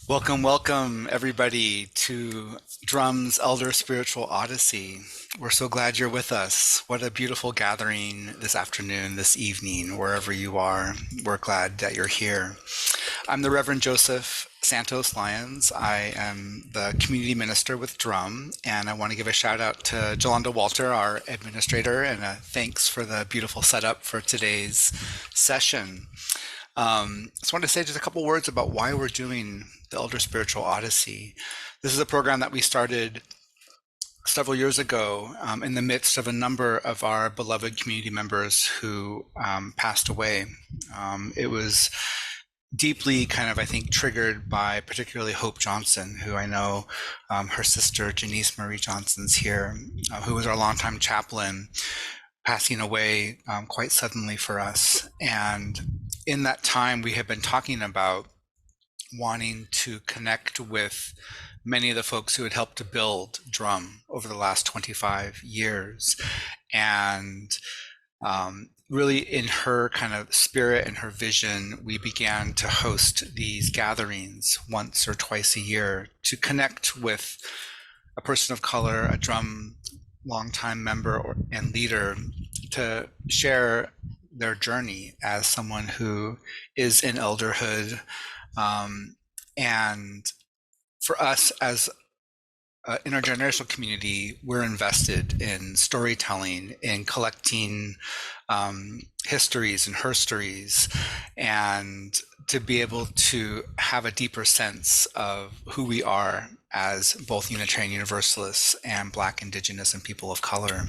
Welcome, welcome, everybody, to DRUUMM's Elder Spiritual Odyssey. We're so glad you're with us. What a beautiful gathering this afternoon, this evening, wherever you are. We're glad that you're here. I'm the Reverend Joseph Santos Lyons. I am the community minister with DRUUMM, and I want to give a shout out to Jolanda Walter, our administrator, and a thanks for the beautiful setup for today's session. Just wanted to say just a couple words about why we're doing the Elder Spiritual Odyssey. This is a program that we started several years ago in the midst of a number of our beloved community members who passed away. It was deeply kind of, I think, triggered by particularly Hope Johnson, who I know her sister Janice Marie Johnson's here, who was our longtime chaplain, passing away quite suddenly for us. And in that time, we have been talking about wanting to connect with many of the folks who had helped to build DRUUMM over the last 25 years. And really in her kind of spirit and her vision, we began to host these gatherings once or twice a year to connect with a person of color, a DRUUMM longtime member and leader, to share their journey as someone who is in elderhood. And for us as an intergenerational community, we're invested in storytelling, in collecting histories and herstories, and to be able to have a deeper sense of who we are as both Unitarian Universalists and Black, Indigenous, and people of color.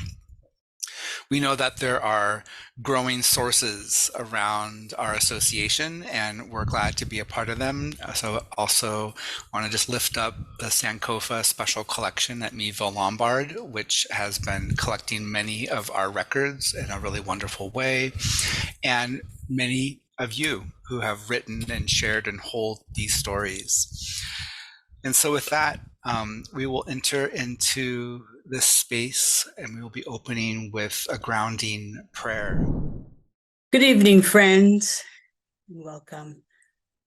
We know that there are growing sources around our association, and we're glad to be a part of them. So also want to just lift up the Sankofa Special Collection at Meadville Lombard, which has been collecting many of our records in a really wonderful way, and many of you who have written and shared and hold these stories. And so with that, we will enter into this space and we will be opening with a grounding prayer. Good evening, friends. Welcome.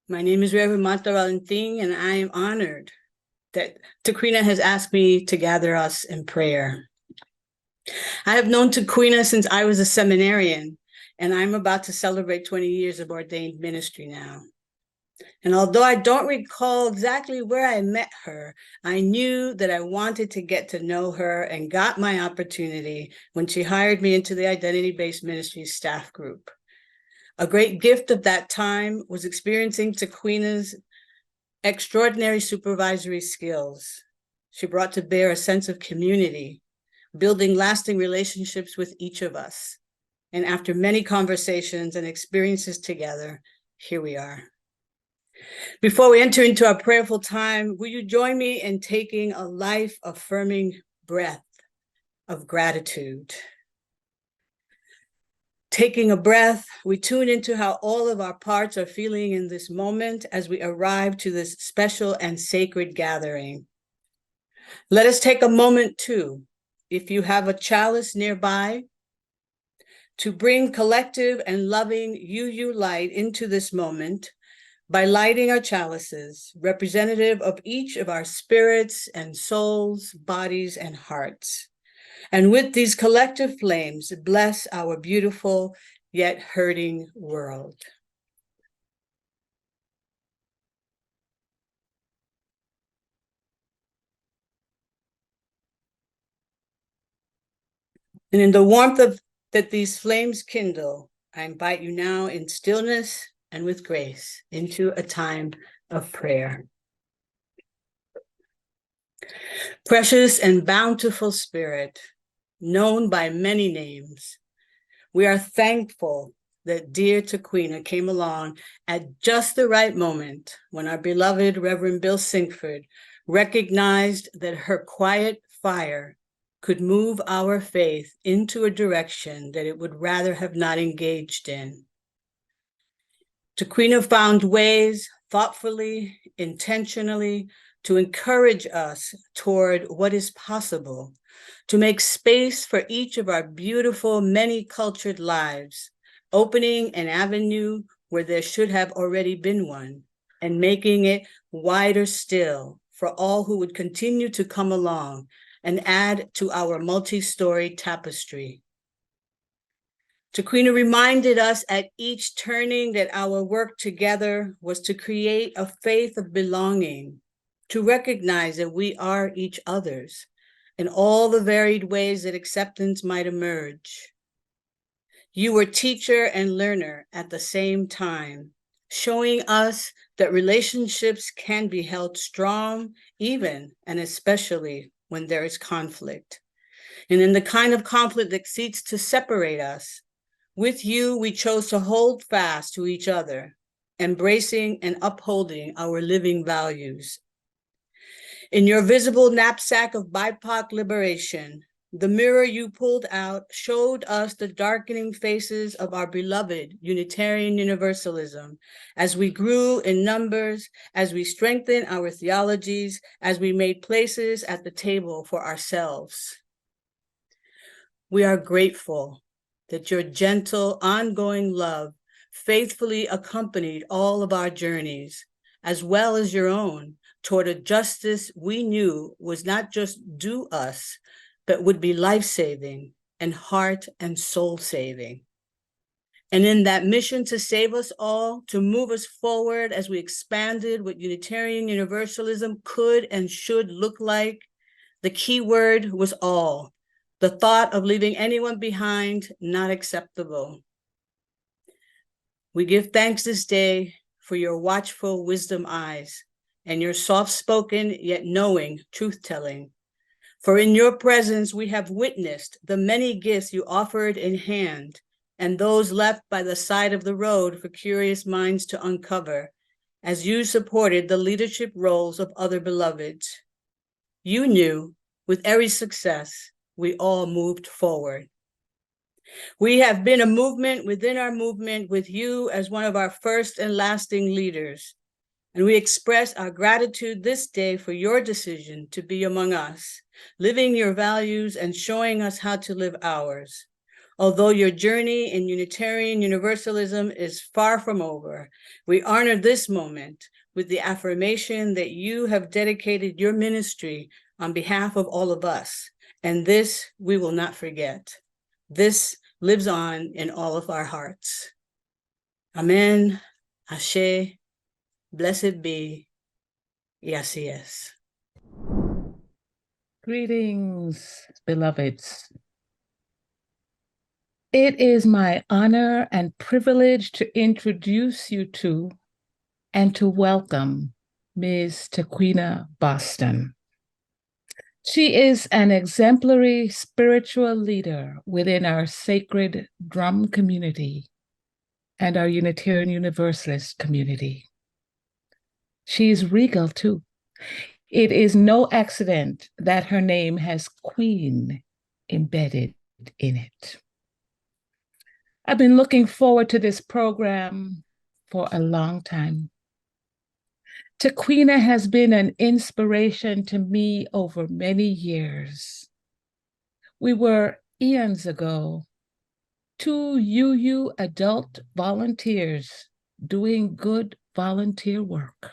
My name is Reverend Martha Valentin, and I am honored that Taquiena has asked me to gather us in prayer. I have known Taquiena since I was a seminarian, and I'm about to celebrate 20 years of ordained ministry now. And although I don't recall exactly where I met her, I knew that I wanted to get to know her and got my opportunity when she hired me into the Identity-Based Ministries staff group. A great gift of that time was experiencing Taquiena's extraordinary supervisory skills. She brought to bear a sense of community, building lasting relationships with each of us. And after many conversations and experiences together, here we are. Before we enter into our prayerful time, will you join me in taking a life-affirming breath of gratitude? Taking a breath, we tune into how all of our parts are feeling in this moment as we arrive to this special and sacred gathering. Let us take a moment too, if you have a chalice nearby, to bring collective and loving UU light into this moment by lighting our chalices, representative of each of our spirits and souls, bodies, and hearts. And with these collective flames, bless our beautiful yet hurting world. And in the warmth of that these flames kindle, I invite you now in stillness and with grace into a time of prayer. Precious and bountiful Spirit, known by many names, we are thankful that dear Taquiena came along at just the right moment when our beloved Reverend Bill Sinkford recognized that her quiet fire could move our faith into a direction that it would rather have not engaged in. Taquiena found ways thoughtfully, intentionally, to encourage us toward what is possible, to make space for each of our beautiful, many-cultured lives, opening an avenue where there should have already been one, and making it wider still for all who would continue to come along and add to our multi-story tapestry. Taquiena reminded us at each turning that our work together was to create a faith of belonging, to recognize that we are each other's in all the varied ways that acceptance might emerge. You were teacher and learner at the same time, showing us that relationships can be held strong, even and especially when there is conflict. And in the kind of conflict that seeks to separate us, with you, we chose to hold fast to each other, embracing and upholding our living values. In your visible knapsack of BIPOC liberation, the mirror you pulled out showed us the darkening faces of our beloved Unitarian Universalism as we grew in numbers, as we strengthened our theologies, as we made places at the table for ourselves. We are grateful that your gentle, ongoing love faithfully accompanied all of our journeys, as well as your own, toward a justice we knew was not just due us, but would be life-saving and heart and soul-saving. And in that mission to save us all, to move us forward as we expanded what Unitarian Universalism could and should look like, the key word was all. The thought of leaving anyone behind, not acceptable. We give thanks this day for your watchful wisdom eyes and your soft-spoken yet knowing truth-telling. For in your presence we have witnessed the many gifts you offered in hand and those left by the side of the road for curious minds to uncover, as you supported the leadership roles of other beloveds. You knew, with every success, we all moved forward. We have been a movement within our movement with you as one of our first and lasting leaders. And we express our gratitude this day for your decision to be among us, living your values and showing us how to live ours. Although your journey in Unitarian Universalism is far from over, we honor this moment with the affirmation that you have dedicated your ministry on behalf of all of us. And this we will not forget. This lives on in all of our hearts. Amen. Ashe. Blessed be. Y así es. Greetings, beloveds. It is my honor and privilege to introduce you to and to welcome Ms. Taquiena Boston. She is an exemplary spiritual leader within our sacred DRUUMM community and our Unitarian Universalist community. She's regal too. It is no accident that her name has Queen embedded in it. I've been looking forward to this program for a long time. Taquiena has been an inspiration to me over many years. We were eons ago, two UU adult volunteers doing good volunteer work.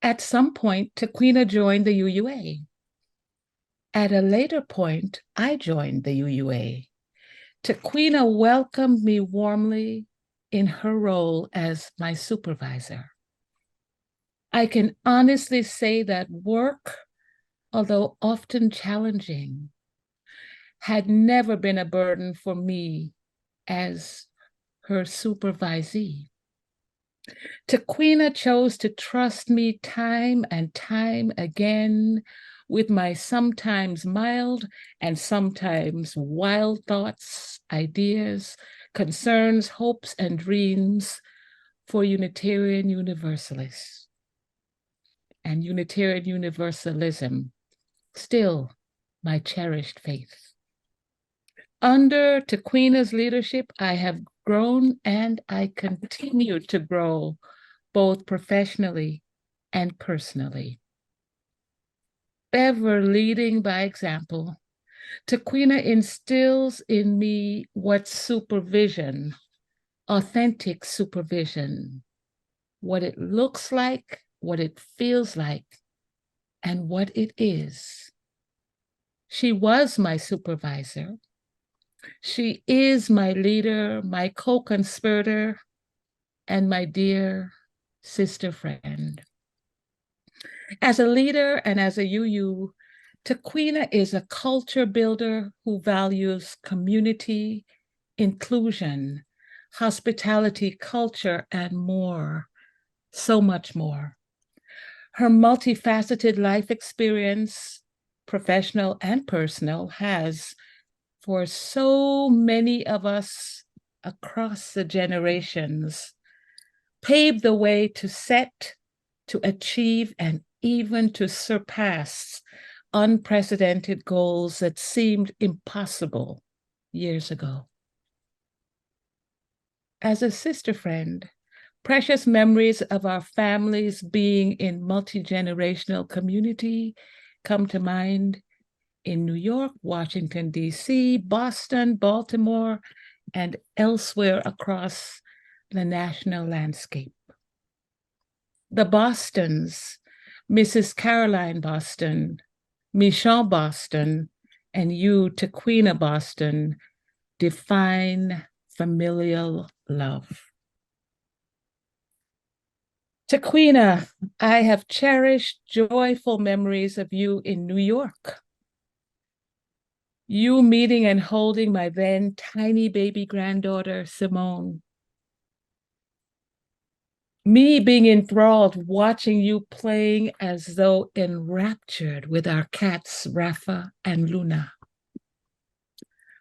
At some point, Taquiena joined the UUA. At a later point, I joined the UUA. Taquiena welcomed me warmly in her role as my supervisor. I can honestly say that work, although often challenging, had never been a burden for me as her supervisee. Taquiena chose to trust me time and time again with my sometimes mild and sometimes wild thoughts, ideas, concerns, hopes, and dreams for Unitarian Universalists. And Unitarian Universalism, still my cherished faith. Under Taquiena's leadership, I have grown and I continue to grow, both professionally and personally. Ever leading by example, Taquiena instills in me what supervision, authentic supervision, what it looks like, what it feels like, and what it is. She was my supervisor. She is my leader, my co-conspirator, and my dear sister friend. As a leader and as a UU, Taquiena is a culture builder who values community, inclusion, hospitality, culture, and more, so much more. Her multifaceted life experience, professional and personal, has, for so many of us across the generations, paved the way to set, to achieve, and even to surpass unprecedented goals that seemed impossible years ago. As a sister friend, precious memories of our families being in multi-generational community come to mind in New York, Washington, D.C., Boston, Baltimore, and elsewhere across the national landscape. The Bostons, Mrs. Caroline Boston, Michelle Boston, and you, Taquiena Boston, define familial love. Taquiena, I have cherished joyful memories of you in New York. You meeting and holding my then tiny baby granddaughter, Simone. Me being enthralled, watching you playing as though enraptured with our cats, Rafa and Luna.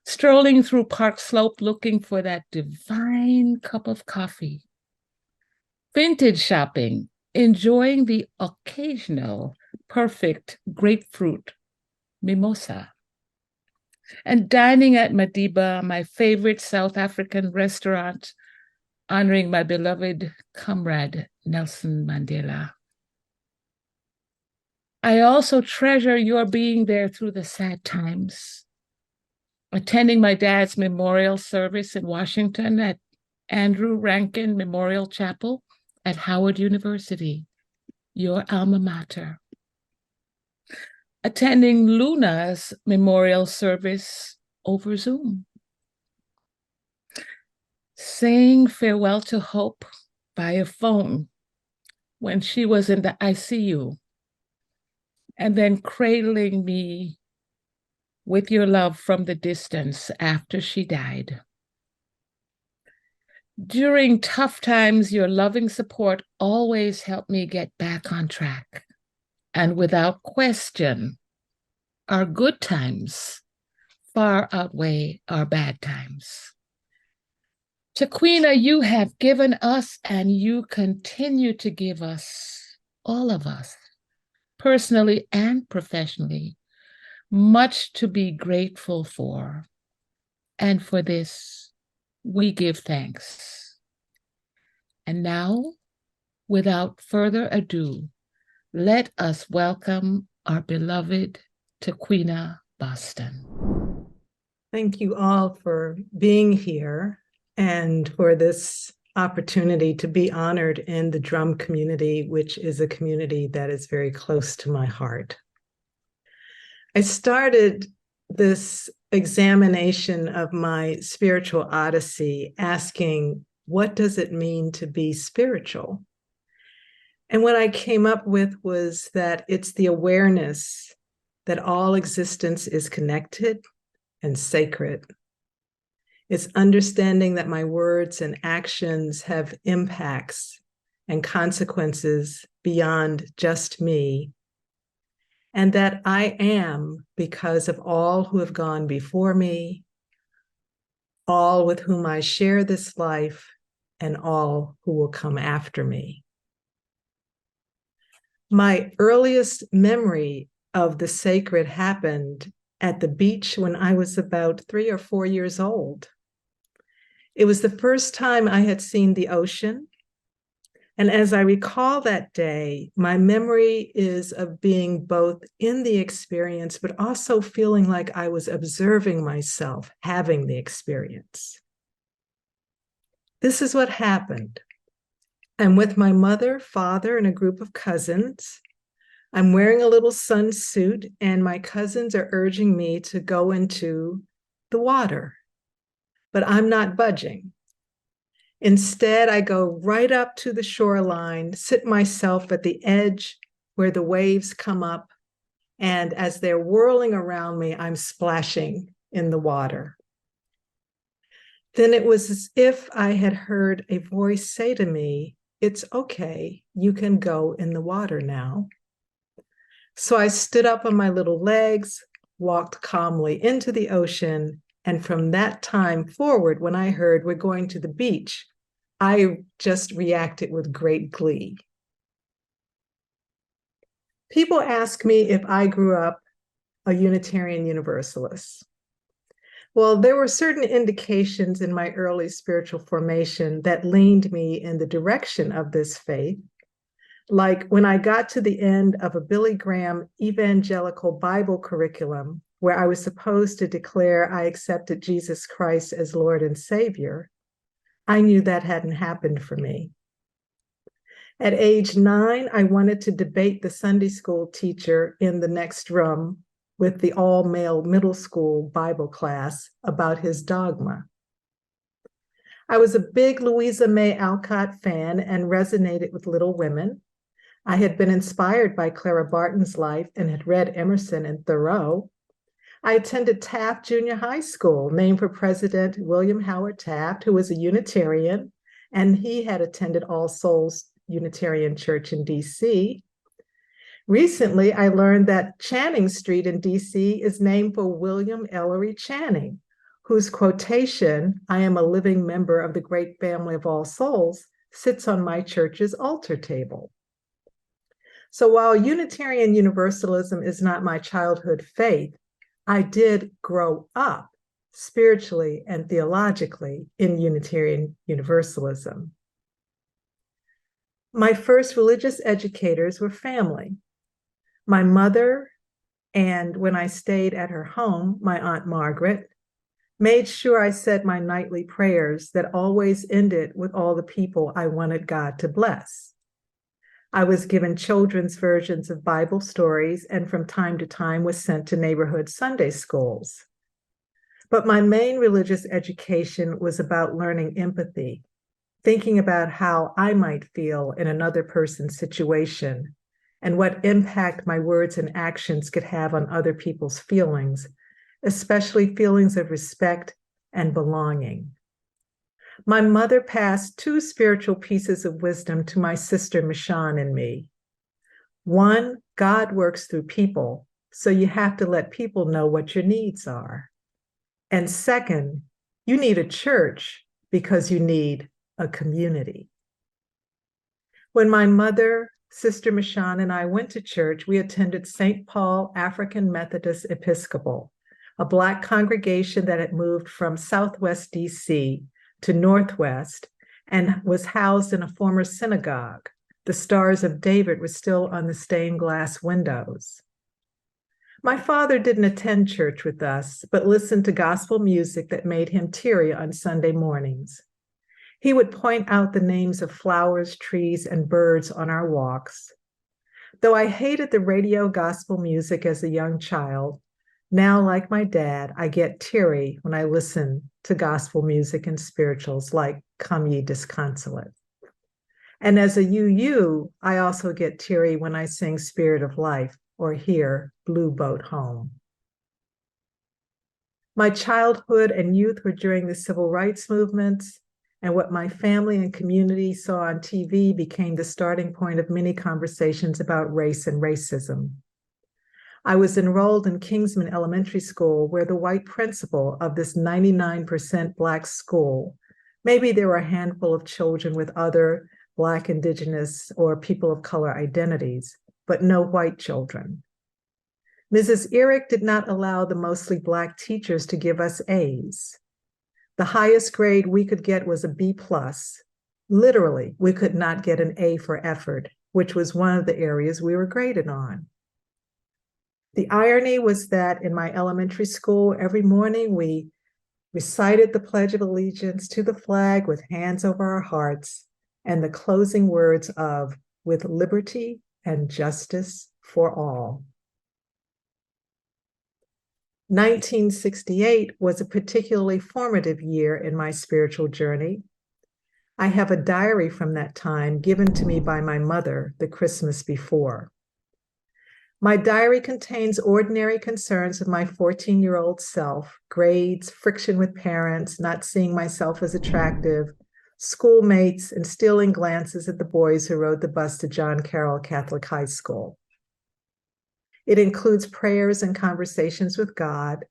Strolling through Park Slope looking for that divine cup of coffee. Vintage shopping, enjoying the occasional perfect grapefruit mimosa. And dining at Madiba, my favorite South African restaurant, honoring my beloved comrade, Nelson Mandela. I also treasure your being there through the sad times, attending my dad's memorial service in Washington at Andrew Rankin Memorial Chapel at Howard University, your alma mater. Attending Luna's memorial service over Zoom. Saying farewell to Hope via phone when she was in the ICU, and then cradling me with your love from the distance after she died. During tough times, your loving support always helped me get back on track. And without question, our good times far outweigh our bad times. Taquiena, you have given us and you continue to give us, all of us, personally and professionally, much to be grateful for. And for this, we give thanks. And now, without further ado, let us welcome our beloved Taquiena Boston. Thank you all for being here and for this opportunity to be honored in the drum community, which is a community that is very close to my heart. I started this examination of my spiritual odyssey asking, what does it mean to be spiritual? And what I came up with was that it's the awareness that all existence is connected and sacred. It's understanding that my words and actions have impacts and consequences beyond just me, and that I am because of all who have gone before me, all with whom I share this life, and all who will come after me. My earliest memory of the sacred happened at the beach when I was about 3 or 4 years old. It was the first time I had seen the ocean. And as I recall that day, my memory is of being both in the experience, but also feeling like I was observing myself having the experience. This is what happened. I'm with my mother, father, and a group of cousins. I'm wearing a little sunsuit, and my cousins are urging me to go into the water, but I'm not budging. Instead, I go right up to the shoreline, sit myself at the edge where the waves come up, and as they're whirling around me, I'm splashing in the water. Then it was as if I had heard a voice say to me, "It's okay, you can go in the water now." So I stood up on my little legs, walked calmly into the ocean, and from that time forward, when I heard we're going to the beach, I just reacted with great glee. People ask me if I grew up a Unitarian Universalist. Well, there were certain indications in my early spiritual formation that leaned me in the direction of this faith. Like when I got to the end of a Billy Graham evangelical Bible curriculum, where I was supposed to declare I accepted Jesus Christ as Lord and Savior, I knew that hadn't happened for me. At age 9, I wanted to debate the Sunday school teacher in the next room with the all-male middle school Bible class about his dogma. I was a big Louisa May Alcott fan and resonated with Little Women. I had been inspired by Clara Barton's life and had read Emerson and Thoreau. I attended Taft Junior High School, named for President William Howard Taft, who was a Unitarian, and he had attended All Souls Unitarian Church in DC. Recently, I learned that Channing Street in DC is named for William Ellery Channing, whose quotation, "I am a living member of the great family of all souls," sits on my church's altar table. So while Unitarian Universalism is not my childhood faith, I did grow up spiritually and theologically in Unitarian Universalism. My first religious educators were family. My mother, and when I stayed at her home, my Aunt Margaret, made sure I said my nightly prayers that always ended with all the people I wanted God to bless. I was given children's versions of Bible stories and from time to time was sent to neighborhood Sunday schools. But my main religious education was about learning empathy, thinking about how I might feel in another person's situation and what impact my words and actions could have on other people's feelings, especially feelings of respect and belonging. My mother passed 2 spiritual pieces of wisdom to my sister Michonne and me. One, God works through people, so you have to let people know what your needs are. And second, you need a church because you need a community. When my mother, Sister Michonne, and I went to church, we attended St. Paul African Methodist Episcopal, a Black congregation that had moved from Southwest DC to Northwest and was housed in a former synagogue. The Stars of David were still on the stained glass windows. My father didn't attend church with us, but listened to gospel music that made him teary on Sunday mornings. He would point out the names of flowers, trees, and birds on our walks. Though I hated the radio gospel music as a young child, now, like my dad, I get teary when I listen to gospel music and spirituals like Come Ye Disconsolate. And as a UU, I also get teary when I sing Spirit of Life or hear Blue Boat Home. My childhood and youth were during the civil rights movements, and what my family and community saw on TV became the starting point of many conversations about race and racism. I was enrolled in Kingsman Elementary School, where the white principal of this 99% Black school, maybe there were a handful of children with other Black, Indigenous, or people of color identities, but no white children. Mrs. Eric did not allow the mostly Black teachers to give us A's. The highest grade we could get was a B+. Literally, we could not get an A for effort, which was one of the areas we were graded on. The irony was that in my elementary school, every morning we recited the Pledge of Allegiance to the flag with hands over our hearts and the closing words of "with liberty and justice for all." 1968 was a particularly formative year in my spiritual journey. I have a diary from that time given to me by my mother the Christmas before. My diary contains ordinary concerns of my 14-year-old self: grades, friction with parents, not seeing myself as attractive, schoolmates, and stealing glances at the boys who rode the bus to John Carroll Catholic High School. It includes prayers and conversations with God,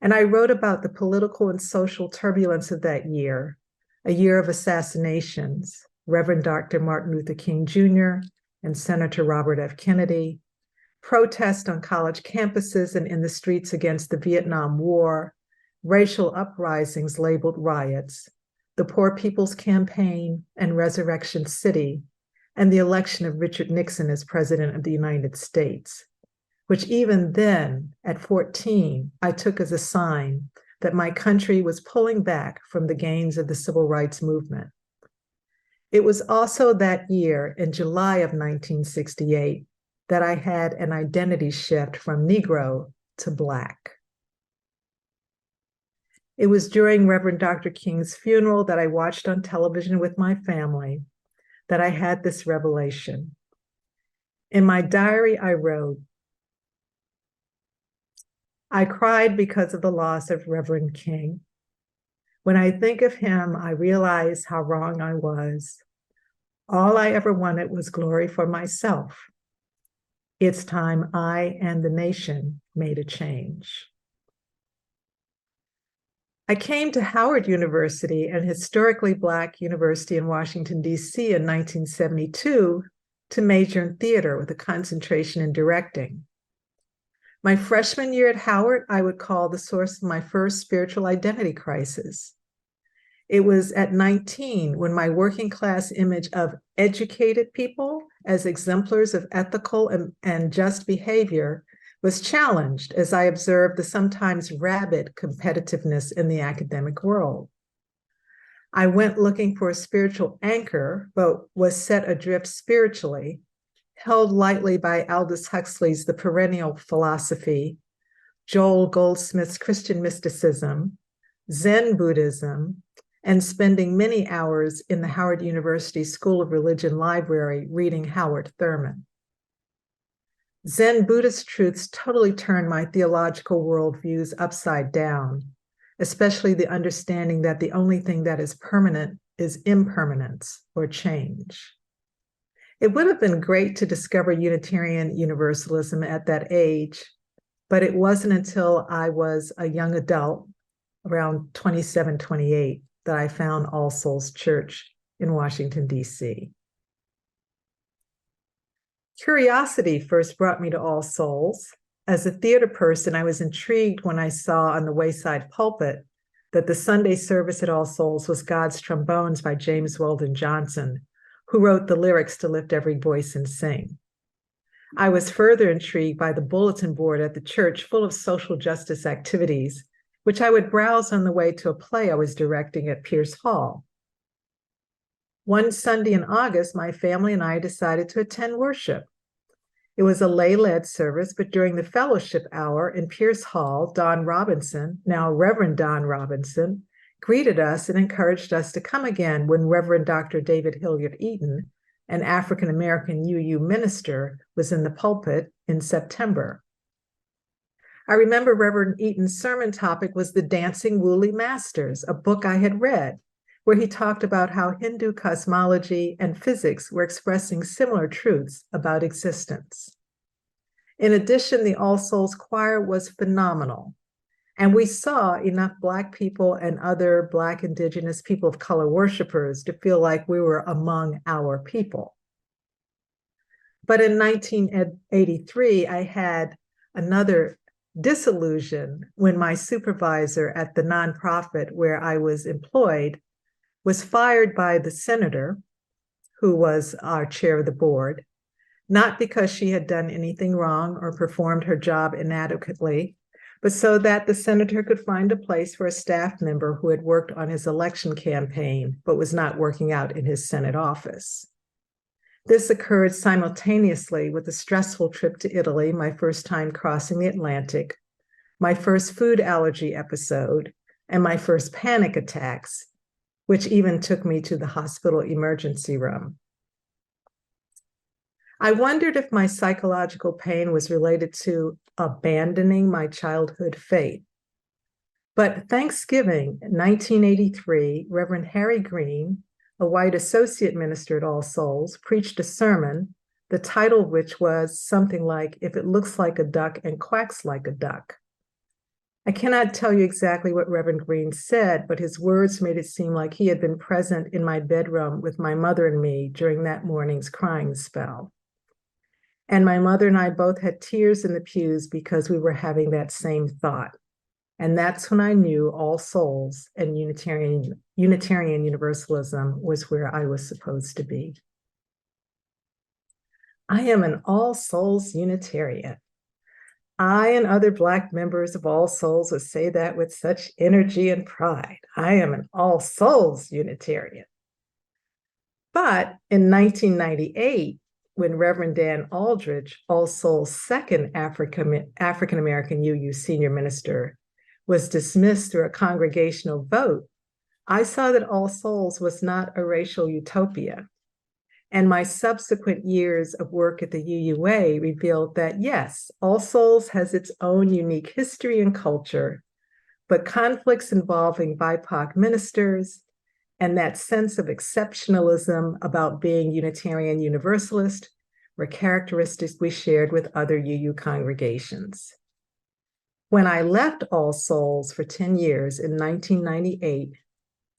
and I wrote about the political and social turbulence of that year, a year of assassinations, Reverend Dr. Martin Luther King Jr. and Senator Robert F. Kennedy, protests on college campuses and in the streets against the Vietnam War, racial uprisings labeled riots, the Poor People's Campaign and Resurrection City, and the election of Richard Nixon as President of the United States, which even then, at 14, I took as a sign that my country was pulling back from the gains of the civil rights movement. It was also that year, in July of 1968, that I had an identity shift from Negro to Black. It was during Reverend Dr. King's funeral that I watched on television with my family that I had this revelation. In my diary, I wrote, "I cried because of the loss of Reverend King. When I think of him, I realize how wrong I was. All I ever wanted was glory for myself. It's time I and the nation made a change." I came to Howard University, an historically Black university in Washington, D.C. in 1972 to major in theater with a concentration in directing. My freshman year at Howard, I would call the source of my first spiritual identity crisis. It was at 19 when my working class image of educated people as exemplars of ethical and just behavior was challenged as I observed the sometimes rabid competitiveness in the academic world. I went looking for a spiritual anchor, but was set adrift spiritually, held lightly by Aldous Huxley's The Perennial Philosophy, Joel Goldsmith's Christian mysticism, Zen Buddhism, and spending many hours in the Howard University School of Religion library reading Howard Thurman. Zen Buddhist truths totally turned my theological worldviews upside down, especially the understanding that the only thing that is permanent is impermanence or change. It would have been great to discover Unitarian Universalism at that age, but it wasn't until I was a young adult, around 27, 28, that I found All Souls Church in Washington, D.C. Curiosity first brought me to All Souls. As a theater person, I was intrigued when I saw on the wayside pulpit that the Sunday service at All Souls was God's Trombones by James Weldon Johnson, who wrote the lyrics to Lift Every Voice and Sing. I was further intrigued by the bulletin board at the church full of social justice activities, which I would browse on the way to a play I was directing at Pierce Hall. One Sunday in August, my family and I decided to attend worship. It was a lay-led service, but during the fellowship hour in Pierce Hall, Don Robinson, now Reverend Don Robinson, greeted us and encouraged us to come again when Reverend Dr. David Hilliard Eaton, an African-American UU minister, was in the pulpit in September. I remember Reverend Eaton's sermon topic was The Dancing Woolly Masters, a book I had read, where he talked about how Hindu cosmology and physics were expressing similar truths about existence. In addition, the All Souls Choir was phenomenal, and we saw enough Black people and other Black, Indigenous, people of color worshipers to feel like we were among our people. But in 1983, I had another disillusion when my supervisor at the nonprofit where I was employed was fired by the senator, who was our chair of the board, not because she had done anything wrong or performed her job inadequately, but so that the senator could find a place for a staff member who had worked on his election campaign, but was not working out in his Senate office. This occurred simultaneously with a stressful trip to Italy, my first time crossing the Atlantic, my first food allergy episode, and my first panic attacks, which even took me to the hospital emergency room. I wondered if my psychological pain was related to abandoning my childhood faith. But Thanksgiving 1983, Reverend Harry Green, a white associate minister at All Souls, preached a sermon, the title of which was something like, "If it looks like a duck and quacks like a duck." I cannot tell you exactly what Reverend Green said, but his words made it seem like he had been present in my bedroom with my mother and me during that morning's crying spell. And my mother and I both had tears in the pews because we were having that same thought. And that's when I knew All Souls and Unitarian Universalism was where I was supposed to be. I am an All Souls Unitarian. I and other Black members of All Souls would say that with such energy and pride. I am an All Souls Unitarian. But in 1998, when Reverend Dan Aldridge, All Souls' second African-American UU senior minister, was dismissed through a congregational vote, I saw that All Souls was not a racial utopia. And my subsequent years of work at the UUA revealed that, yes, All Souls has its own unique history and culture, but conflicts involving BIPOC ministers and that sense of exceptionalism about being Unitarian Universalist were characteristics we shared with other UU congregations. When I left All Souls for 10 years in 1998,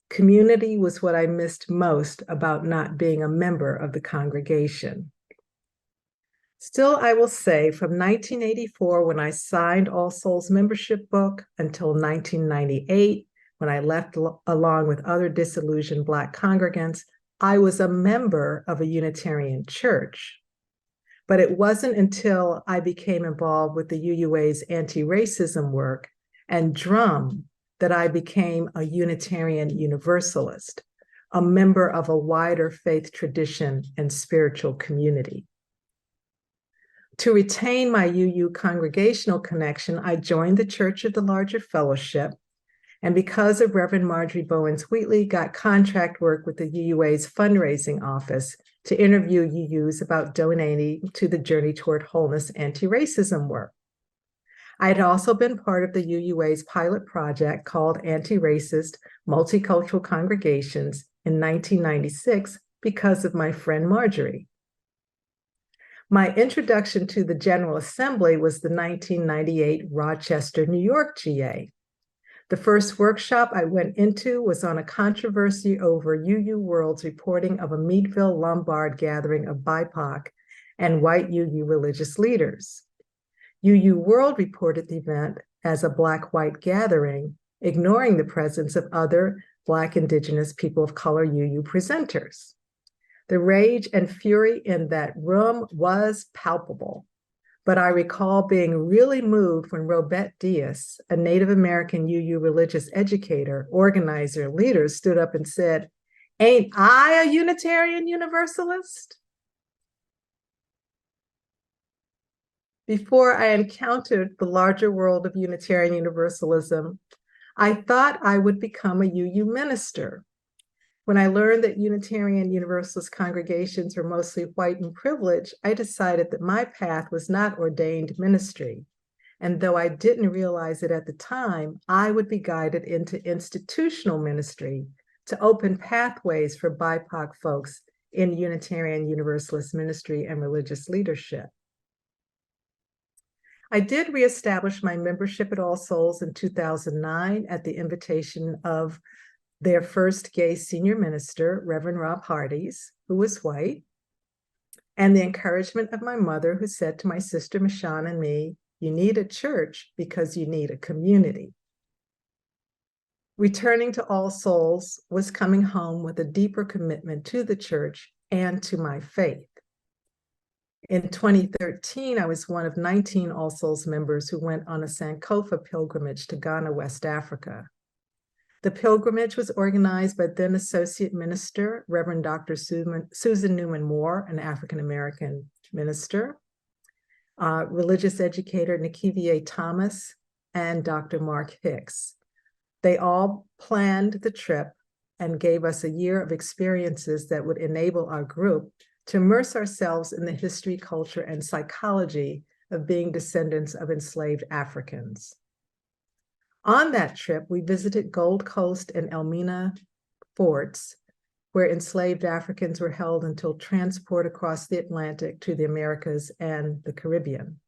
community was what I missed most about not being a member of the congregation. Still, I will say from 1984, when I signed All Souls membership book, until 1998, when I left along with other disillusioned Black congregants, I was a member of a Unitarian church. But it wasn't until I became involved with the UUA's anti-racism work and DRUUMM that I became a Unitarian Universalist, a member of a wider faith tradition and spiritual community. To retain my UU congregational connection, I joined the Church of the Larger Fellowship, and because of Reverend Marjorie Bowens-Wheatley, got contract work with the UUA's fundraising office to interview UUs about donating to the Journey Toward Wholeness anti-racism work. I had also been part of the UUA's pilot project called Anti-Racist Multicultural Congregations in 1996 because of my friend Marjorie. My introduction to the General Assembly was the 1998 Rochester, New York GA. The first workshop I went into was on a controversy over UU World's reporting of a Meadville Lombard gathering of BIPOC and white UU religious leaders. UU World reported the event as a Black-white gathering, ignoring the presence of other Black, Indigenous, people of color UU presenters. The rage and fury in that room was palpable, but I recall being really moved when Robert Diaz, a Native American UU religious educator, organizer, leader, stood up and said, "Ain't I a Unitarian Universalist?" Before I encountered the larger world of Unitarian Universalism, I thought I would become a UU minister. When I learned that Unitarian Universalist congregations were mostly white and privileged, I decided that my path was not ordained ministry. And though I didn't realize it at the time, I would be guided into institutional ministry to open pathways for BIPOC folks in Unitarian Universalist ministry and religious leadership. I did reestablish my membership at All Souls in 2009 at the invitation of their first gay senior minister, Reverend Rob Hardees, who was white, and the encouragement of my mother, who said to my sister Michonne and me, "You need a church because you need a community." Returning to All Souls was coming home with a deeper commitment to the church and to my faith. In 2013, I was one of 19 All Souls members who went on a Sankofa pilgrimage to Ghana, West Africa. The pilgrimage was organized by then Associate Minister, Reverend Dr. Susan Newman Moore, an African-American minister, religious educator Nikivier Thomas, and Dr. Mark Hicks. They all planned the trip and gave us a year of experiences that would enable our group to immerse ourselves in the history, culture, and psychology of being descendants of enslaved Africans. On that trip, we visited Gold Coast and Elmina forts, where enslaved Africans were held until transport across the Atlantic to the Americas and the Caribbean.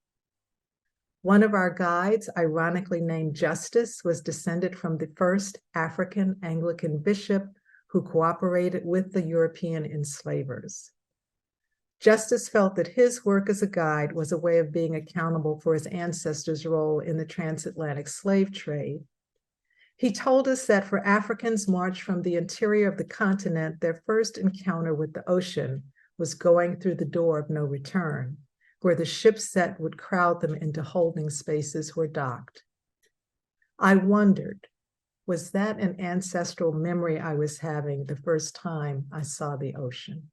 One of our guides, ironically named Justice, was descended from the first African Anglican bishop who cooperated with the European enslavers. Justice felt that his work as a guide was a way of being accountable for his ancestors' role in the transatlantic slave trade. He told us that for Africans marched from the interior of the continent, their first encounter with the ocean was going through the door of no return, where the ship set would crowd them into holding spaces where docked. I wondered, was that an ancestral memory I was having the first time I saw the ocean?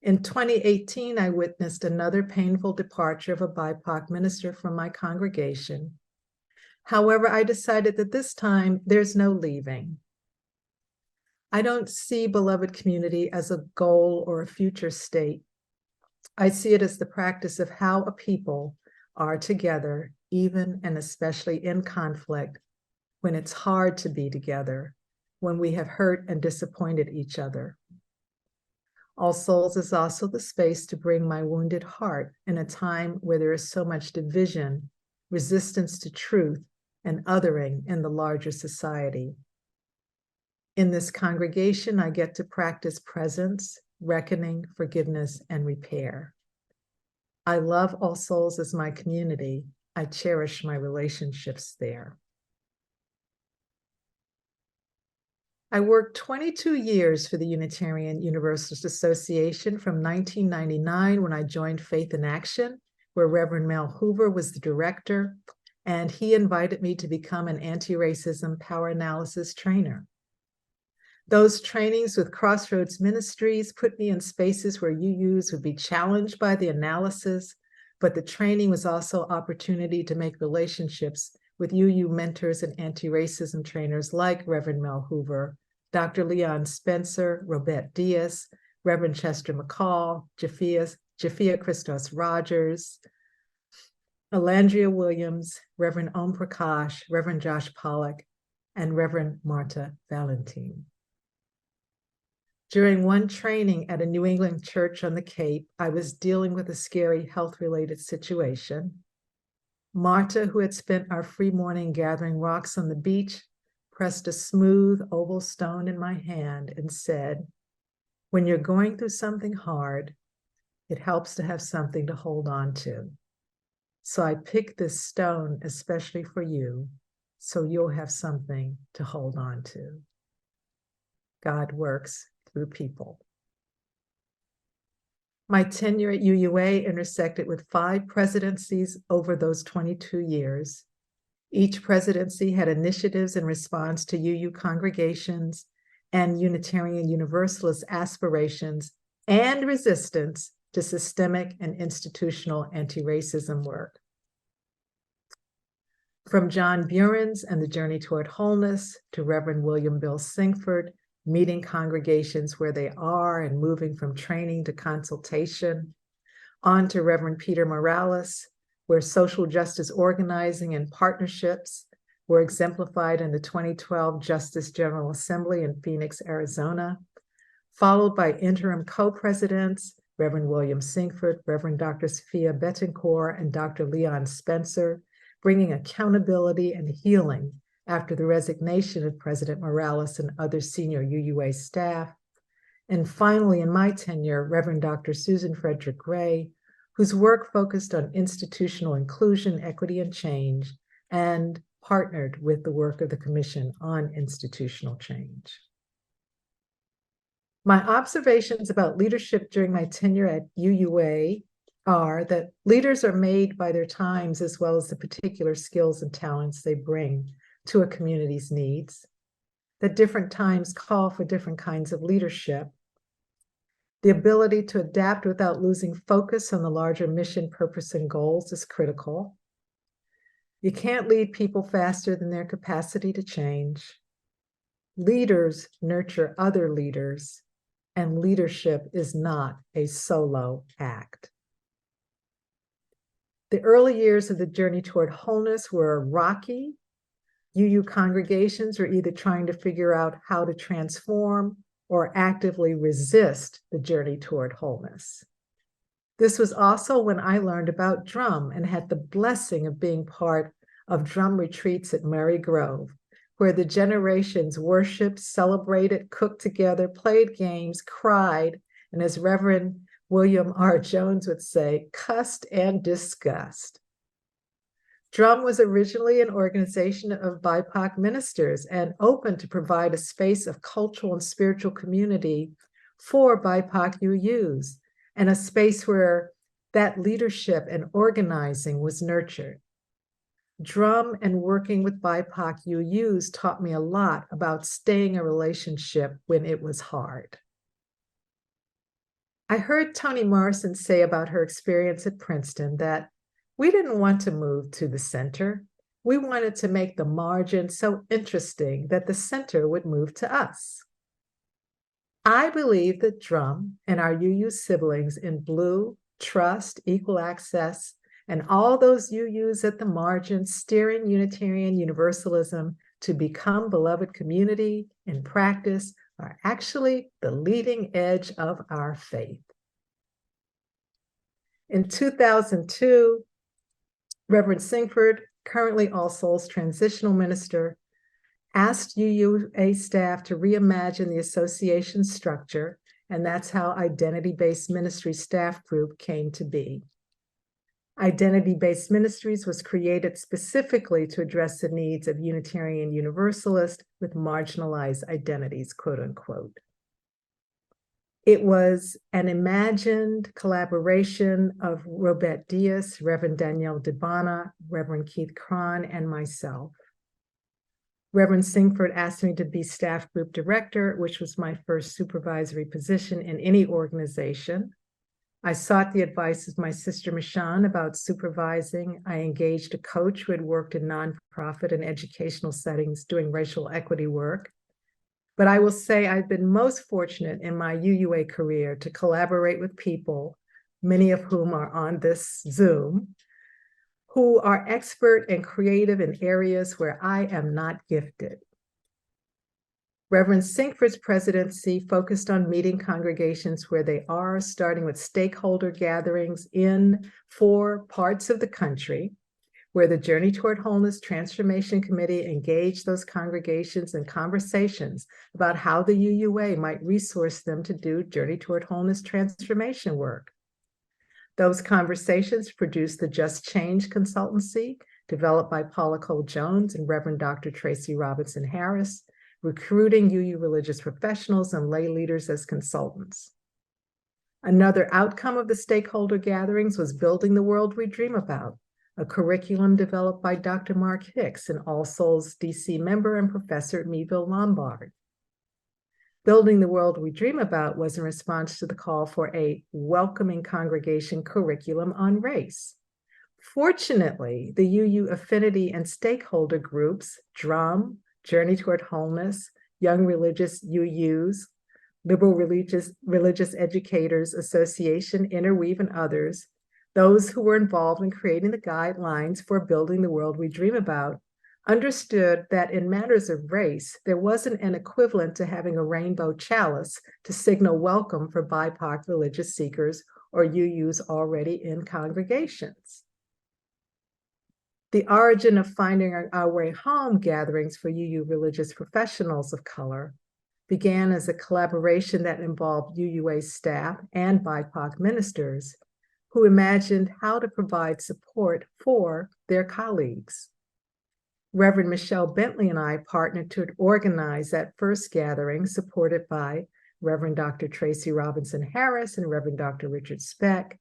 In 2018, I witnessed another painful departure of a BIPOC minister from my congregation. However, I decided that this time there's no leaving. I don't see beloved community as a goal or a future state. I see it as the practice of how a people are together, even and especially in conflict, when it's hard to be together, when we have hurt and disappointed each other. All Souls is also the space to bring my wounded heart in a time where there is so much division, resistance to truth, and othering in the larger society. In this congregation, I get to practice presence, reckoning, forgiveness, and repair. I love All Souls as my community. I cherish my relationships there. I worked 22 years for the Unitarian Universalist Association from 1999 when I joined Faith in Action, where Reverend Mel Hoover was the director, and he invited me to become an anti-racism power analysis trainer. Those trainings with Crossroads Ministries put me in spaces where UUs would be challenged by the analysis, but the training was also opportunity to make relationships with UU mentors and anti-racism trainers like Reverend Mel Hoover, Dr. Leon Spencer, Robert Diaz, Reverend Chester McCall, Jafia Christos Rogers, Alandria Williams, Reverend Om Prakash, Reverend Josh Pollack, and Reverend Marta Valentine. During one training at a New England church on the Cape, I was dealing with a scary health-related situation. Marta, who had spent our free morning gathering rocks on the beach, pressed a smooth oval stone in my hand and said, "When you're going through something hard, it helps to have something to hold on to. So I picked this stone especially for you, so you'll have something to hold on to." God works through people. My tenure at UUA intersected with 5 presidencies over those 22 years. Each presidency had initiatives in response to UU congregations and Unitarian Universalist aspirations and resistance to systemic and institutional anti-racism work. From John Buren's and the Journey Toward Wholeness to Reverend William Bill Singford, meeting congregations where they are and moving from training to consultation, on to Reverend Peter Morales, where social justice organizing and partnerships were exemplified in the 2012 Justice General Assembly in Phoenix, Arizona, followed by interim co-presidents, Reverend William Singford, Reverend Dr. Sophia Betancourt, and Dr. Leon Spencer, bringing accountability and healing after the resignation of President Morales and other senior UUA staff. And finally, in my tenure, Reverend Dr. Susan Frederick Gray, whose work focused on institutional inclusion, equity, and change, and partnered with the work of the Commission on Institutional Change. My observations about leadership during my tenure at UUA are that leaders are made by their times as well as the particular skills and talents they bring to a community's needs, that different times call for different kinds of leadership. The ability to adapt without losing focus on the larger mission, purpose, and goals is critical. You can't lead people faster than their capacity to change. Leaders nurture other leaders, and leadership is not a solo act. The early years of the journey toward wholeness were rocky. UU congregations were either trying to figure out how to transform or actively resist the journey toward wholeness. This was also when I learned about DRUUMM and had the blessing of being part of DRUUMM retreats at Murray Grove, where the generations worshiped, celebrated, cooked together, played games, cried, and as Reverend William R. Jones would say, cussed and discussed. DRUUMM was originally an organization of BIPOC ministers and open to provide a space of cultural and spiritual community for BIPOC UUs, and a space where that leadership and organizing was nurtured. DRUUMM and working with BIPOC UUs taught me a lot about staying in a relationship when it was hard. I heard Toni Morrison say about her experience at Princeton that we didn't want to move to the center. We wanted to make the margin so interesting that the center would move to us. I believe that DRUUMM and our UU siblings in Blue, Trust, Equal Access, and all those UUs at the margin steering Unitarian Universalism to become beloved community in practice are actually the leading edge of our faith. In 2002, Reverend Singford, currently All Souls transitional minister, asked UUA staff to reimagine the association structure, and that's how Identity-Based Ministry Staff Group came to be. Identity-Based Ministries was created specifically to address the needs of Unitarian Universalists with marginalized identities, quote unquote. It was an imagined collaboration of Robert Diaz, Reverend Danielle DeBona, Reverend Keith Cron, and myself. Reverend Singford asked me to be staff group director, which was my first supervisory position in any organization. I sought the advice of my sister Michonne about supervising. I engaged a coach who had worked in nonprofit and educational settings doing racial equity work. But I will say I've been most fortunate in my UUA career to collaborate with people, many of whom are on this Zoom, who are expert and creative in areas where I am not gifted. Reverend Singford's presidency focused on meeting congregations where they are, starting with stakeholder gatherings in 4 parts of the country, where the Journey Toward Wholeness Transformation Committee engaged those congregations in conversations about how the UUA might resource them to do Journey Toward Wholeness transformation work. Those conversations produced the Just Change consultancy, developed by Paula Cole-Jones and Reverend Dr. Tracy Robinson Harris, recruiting UU religious professionals and lay leaders as consultants. Another outcome of the stakeholder gatherings was Building the World We Dream About, a curriculum developed by Dr. Mark Hicks, an All Souls DC member and professor at Meadville Lombard. Building the World We Dream About was in response to the call for a welcoming congregation curriculum on race. Fortunately, the UU affinity and stakeholder groups, DRUUMM, Journey Toward Wholeness, Young Religious UUs, Liberal Religious Educators Association, Interweave, and others, those who were involved in creating the guidelines for Building the World We Dream About, understood that in matters of race, there wasn't an equivalent to having a rainbow chalice to signal welcome for BIPOC religious seekers or UUs already in congregations. The origin of Finding Our Way Home gatherings for UU religious professionals of color began as a collaboration that involved UUA staff and BIPOC ministers who imagined how to provide support for their colleagues. Reverend Michelle Bentley and I partnered to organize that first gathering, supported by Reverend Dr. Tracy Robinson Harris and Reverend Dr. Richard Speck,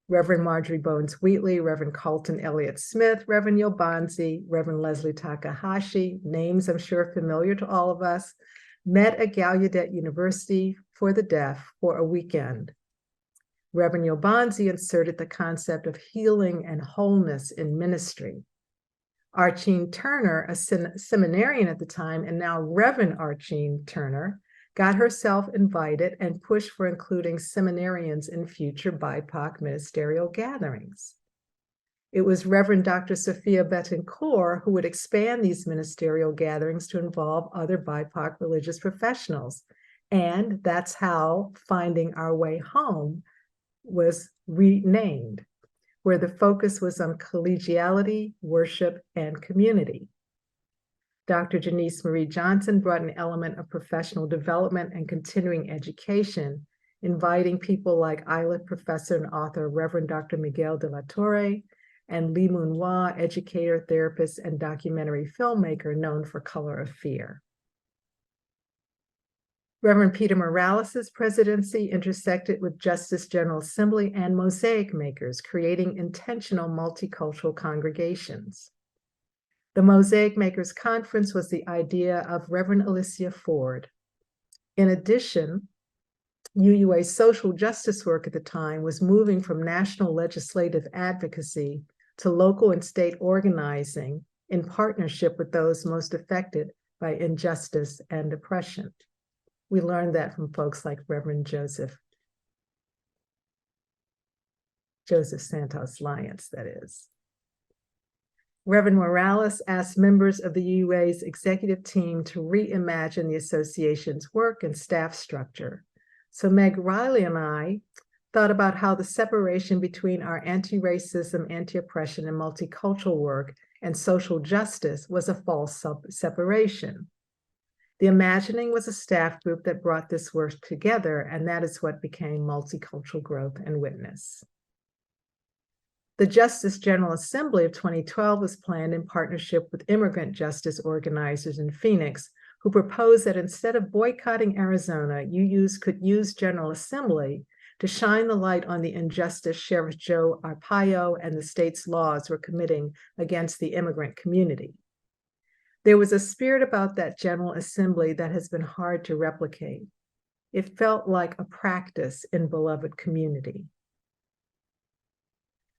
Reverend Marjorie Bones Wheatley, Reverend Carlton Elliott Smith, Reverend Yobanzi, Reverend Leslie Takahashi, names I'm sure familiar to all of us, met at Gallaudet University for the deaf for a weekend. Reverend Yobanzi inserted the concept of healing and wholeness in ministry. Archine Turner, a seminarian at the time, and now Reverend Archine Turner, got herself invited and pushed for including seminarians in future BIPOC ministerial gatherings. It was Reverend Dr. Sophia Betancourt who would expand these ministerial gatherings to involve other BIPOC religious professionals. And that's how Finding Our Way Home was renamed, where the focus was on collegiality, worship, and community. Dr. Janice Marie Johnson brought an element of professional development and continuing education, inviting people like Iliff professor and author Reverend Dr. Miguel de la Torre and Lee Moon-Wah, educator, therapist, and documentary filmmaker known for Color of Fear. Reverend Peter Morales' presidency intersected with Justice General Assembly and mosaic makers, creating intentional multicultural congregations. The Mosaic Makers Conference was the idea of Reverend Alicia Ford. In addition, UUA's social justice work at the time was moving from national legislative advocacy to local and state organizing in partnership with those most affected by injustice and oppression. We learned that from folks like Reverend Joseph Santos Lyons, that is. Reverend Morales asked members of the UUA's executive team to reimagine the association's work and staff structure. So Meg Riley and I thought about how the separation between our anti-racism, anti-oppression, and multicultural work and social justice was a false separation. The Imagining was a staff group that brought this work together, and that is what became Multicultural Growth and Witness. The Justice General Assembly of 2012 was planned in partnership with immigrant justice organizers in Phoenix, who proposed that instead of boycotting Arizona, UUs could use General Assembly to shine the light on the injustice Sheriff Joe Arpaio and the state's laws were committing against the immigrant community. There was a spirit about that General Assembly that has been hard to replicate. It felt like a practice in beloved community.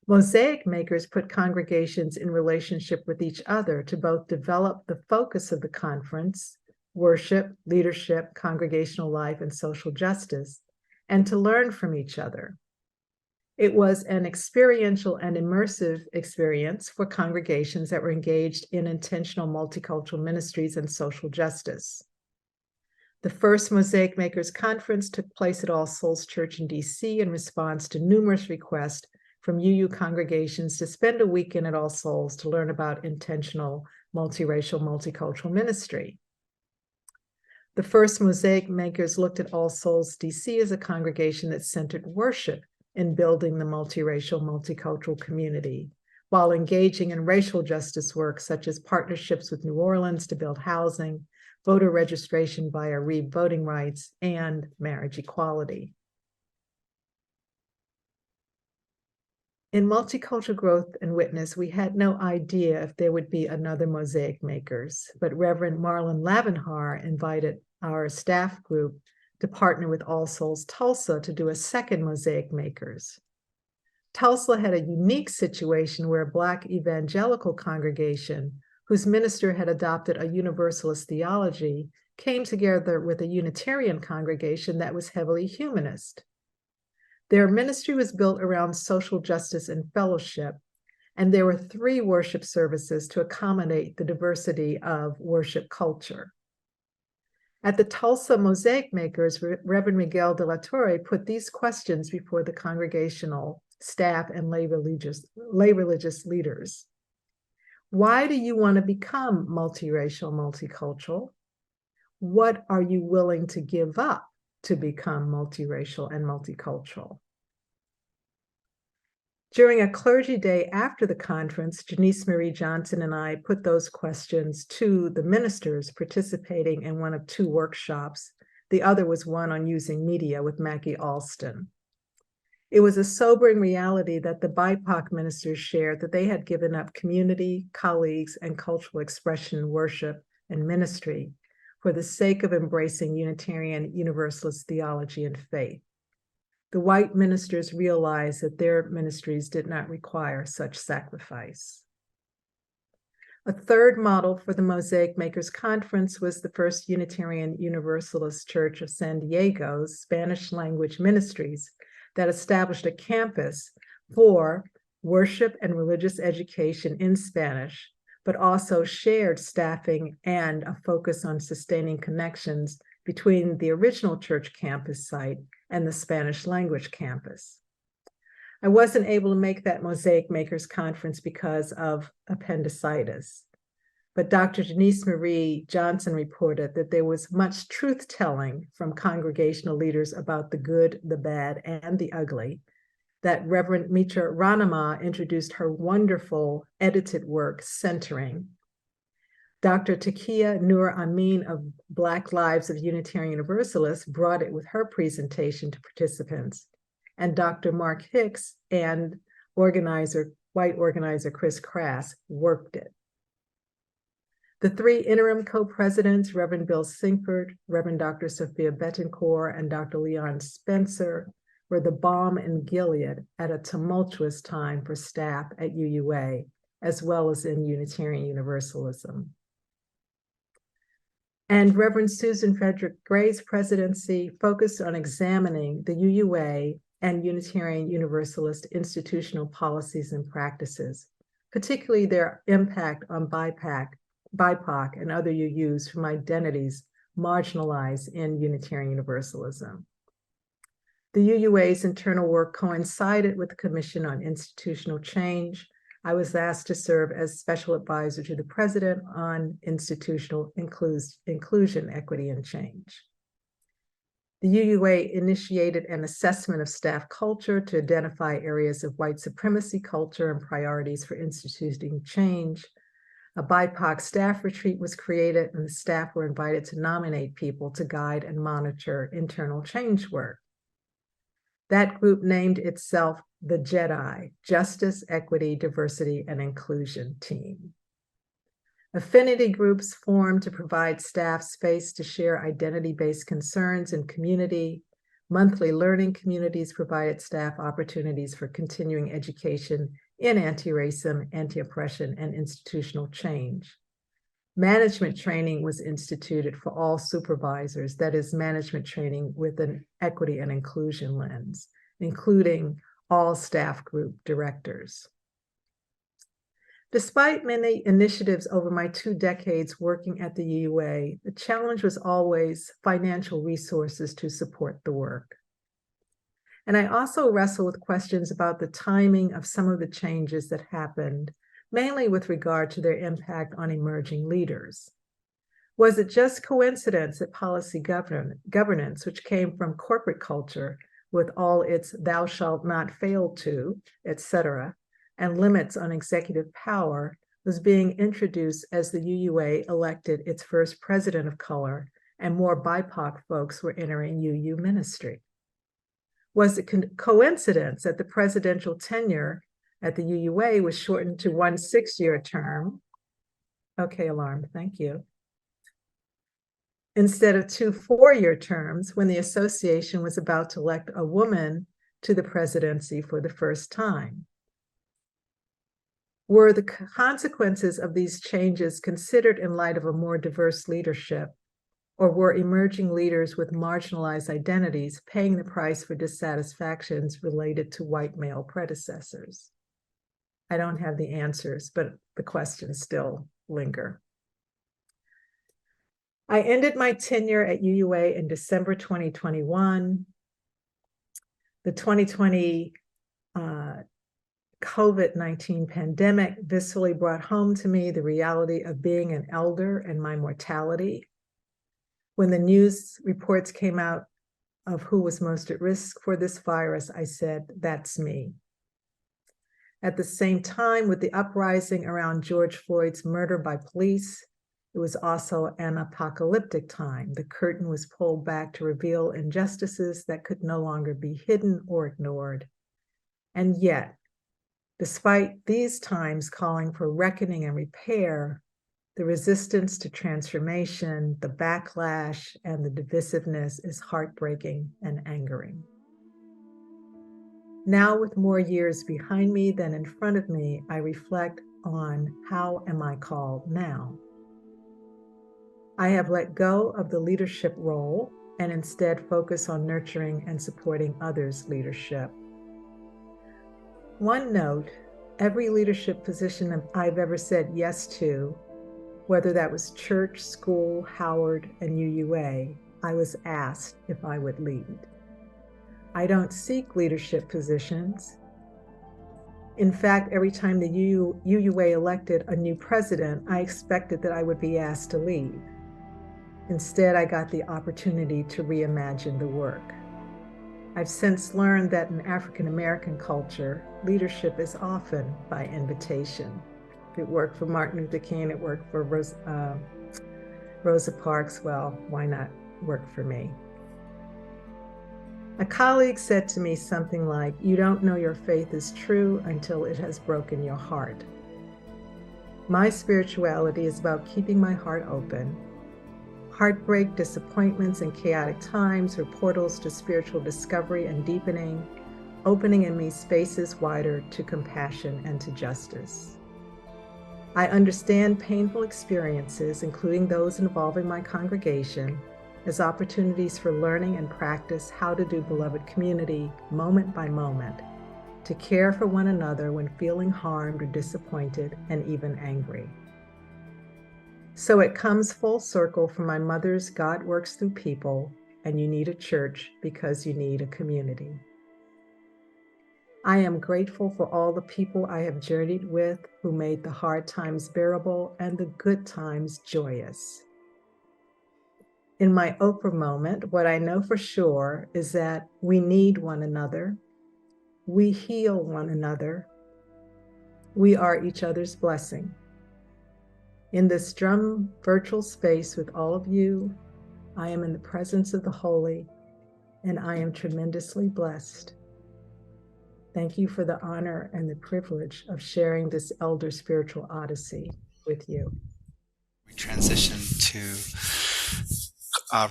Mosaic makers put congregations in relationship with each other to both develop the focus of the conference, worship, leadership, congregational life, and social justice, and to learn from each other. It was an experiential and immersive experience for congregations that were engaged in intentional multicultural ministries and social justice. The first Mosaic Makers Conference took place at All Souls Church in DC in response to numerous requests from UU congregations to spend a weekend at All Souls to learn about intentional multiracial, multicultural ministry. The first Mosaic Makers looked at All Souls DC as a congregation that centered worship in building the multiracial, multicultural community, while engaging in racial justice work such as partnerships with New Orleans to build housing, voter registration via REAP voting rights, and marriage equality. In Multicultural Growth and Witness, we had no idea if there would be another Mosaic Makers, but Reverend Marlon Lavenhar invited our staff group to partner with All Souls Tulsa to do a second Mosaic Makers. Tulsa had a unique situation where a Black evangelical congregation, whose minister had adopted a universalist theology, came together with a Unitarian congregation that was heavily humanist. Their ministry was built around social justice and fellowship, and there were 3 worship services to accommodate the diversity of worship culture. At the Tulsa Mosaic Makers, Reverend Miguel de la Torre put these questions before the congregational staff and lay religious leaders. Why do you want to become multiracial, multicultural? What are you willing to give up to become multiracial and multicultural? During a clergy day after the conference, Janice Marie Johnson and I put those questions to the ministers participating in one of 2 workshops The other was one on using media with Maggie Alston. It was a sobering reality that the BIPOC ministers shared that they had given up community, colleagues, and cultural expression, worship, and ministry for the sake of embracing Unitarian Universalist theology and faith. The white ministers realized that their ministries did not require such sacrifice. A third model for the Mosaic Makers Conference was the First Unitarian Universalist Church of San Diego's Spanish language ministries that established a campus for worship and religious education in Spanish, but also shared staffing and a focus on sustaining connections between the original church campus site and the Spanish language campus. I wasn't able to make that Mosaic Makers Conference because of appendicitis, but Dr. Denise Marie Johnson reported that there was much truth-telling from congregational leaders about the good, the bad, and the ugly, that Reverend Mitra Ranama introduced her wonderful edited work, Centering. Dr. Taquiena Nur Amin of Black Lives of Unitarian Universalists brought it with her presentation to participants, and Dr. Mark Hicks and white organizer Chris Crass worked it. The three interim co-presidents, Reverend Bill Sinkford, Reverend Dr. Sophia Betancourt, and Dr. Leon Spencer, were the balm in Gilead at a tumultuous time for staff at UUA, as well as in Unitarian Universalism. And Reverend Susan Frederick Gray's presidency focused on examining the UUA and Unitarian Universalist institutional policies and practices, particularly their impact on BIPOC and other UUs from identities marginalized in Unitarian Universalism. The UUA's internal work coincided with the Commission on Institutional Change. I was asked to serve as special advisor to the president on institutional inclusion, equity, and change. The UUA initiated an assessment of staff culture to identify areas of white supremacy culture and priorities for instituting change. A BIPOC staff retreat was created, and the staff were invited to nominate people to guide and monitor internal change work. That group named itself the JEDI, Justice, Equity, Diversity, and Inclusion Team. Affinity groups formed to provide staff space to share identity-based concerns in community. Monthly learning communities provided staff opportunities for continuing education in anti-racism, anti-oppression, and institutional change. Management training was instituted for all supervisors, that is, management training with an equity and inclusion lens, including all staff group directors. Despite many initiatives over my 2 decades working at the UUA, the challenge was always financial resources to support the work. And I also wrestle with questions about the timing of some of the changes that happened, mainly with regard to their impact on emerging leaders. Was it just coincidence that policy governance, which came from corporate culture with all its thou shalt not fail to, etc., and limits on executive power, was being introduced as the UUA elected its first president of color and more BIPOC folks were entering UU ministry? Was it coincidence that the presidential tenure at the UUA was shortened to 1 6-year term? Okay, alarm, thank you. Instead of 2 4-year terms, when the association was about to elect a woman to the presidency for the first time. Were the consequences of these changes considered in light of a more diverse leadership, or were emerging leaders with marginalized identities paying the price for dissatisfactions related to white male predecessors? I don't have the answers, but the questions still linger. I ended my tenure at UUA in December 2021. The 2020 COVID-19 pandemic viscerally brought home to me the reality of being an elder and my mortality. When the news reports came out of who was most at risk for this virus, I said, that's me. At the same time, with the uprising around George Floyd's murder by police It was also an apocalyptic time. The curtain was pulled back to reveal injustices that could no longer be hidden or ignored. And yet, despite these times calling for reckoning and repair, the resistance to transformation, the backlash, and the divisiveness is heartbreaking and angering. Now, with more years behind me than in front of me, I reflect on how am I called now? I have let go of the leadership role and instead focus on nurturing and supporting others' leadership. One note, every leadership position I've ever said yes to, whether that was church, school, Howard, and UUA, I was asked if I would lead. I don't seek leadership positions. In fact, every time the UUA elected a new president, I expected that I would be asked to lead. Instead, I got the opportunity to reimagine the work. I've since learned that in African-American culture, leadership is often by invitation. If it worked for Martin Luther King, it worked for Rosa Parks, well, why not work for me? A colleague said to me something like, "You don't know your faith is true until it has broken your heart." My spirituality is about keeping my heart open. Heartbreak, disappointments, and chaotic times are portals to spiritual discovery and deepening, opening in me spaces wider to compassion and to justice. I understand painful experiences, including those involving my congregation, as opportunities for learning and practice how to do beloved community moment by moment, to care for one another when feeling harmed or disappointed and even angry. So it comes full circle from my mother's God works through people, and you need a church because you need a community. I am grateful for all the people I have journeyed with who made the hard times bearable and the good times joyous. In my Oprah moment, what I know for sure is that we need one another. We heal one another. We are each other's blessing. In this DRUUMM virtual space with all of you, I am in the presence of the holy, and I am tremendously blessed. Thank you for the honor and the privilege of sharing this elder spiritual odyssey with you. We transition to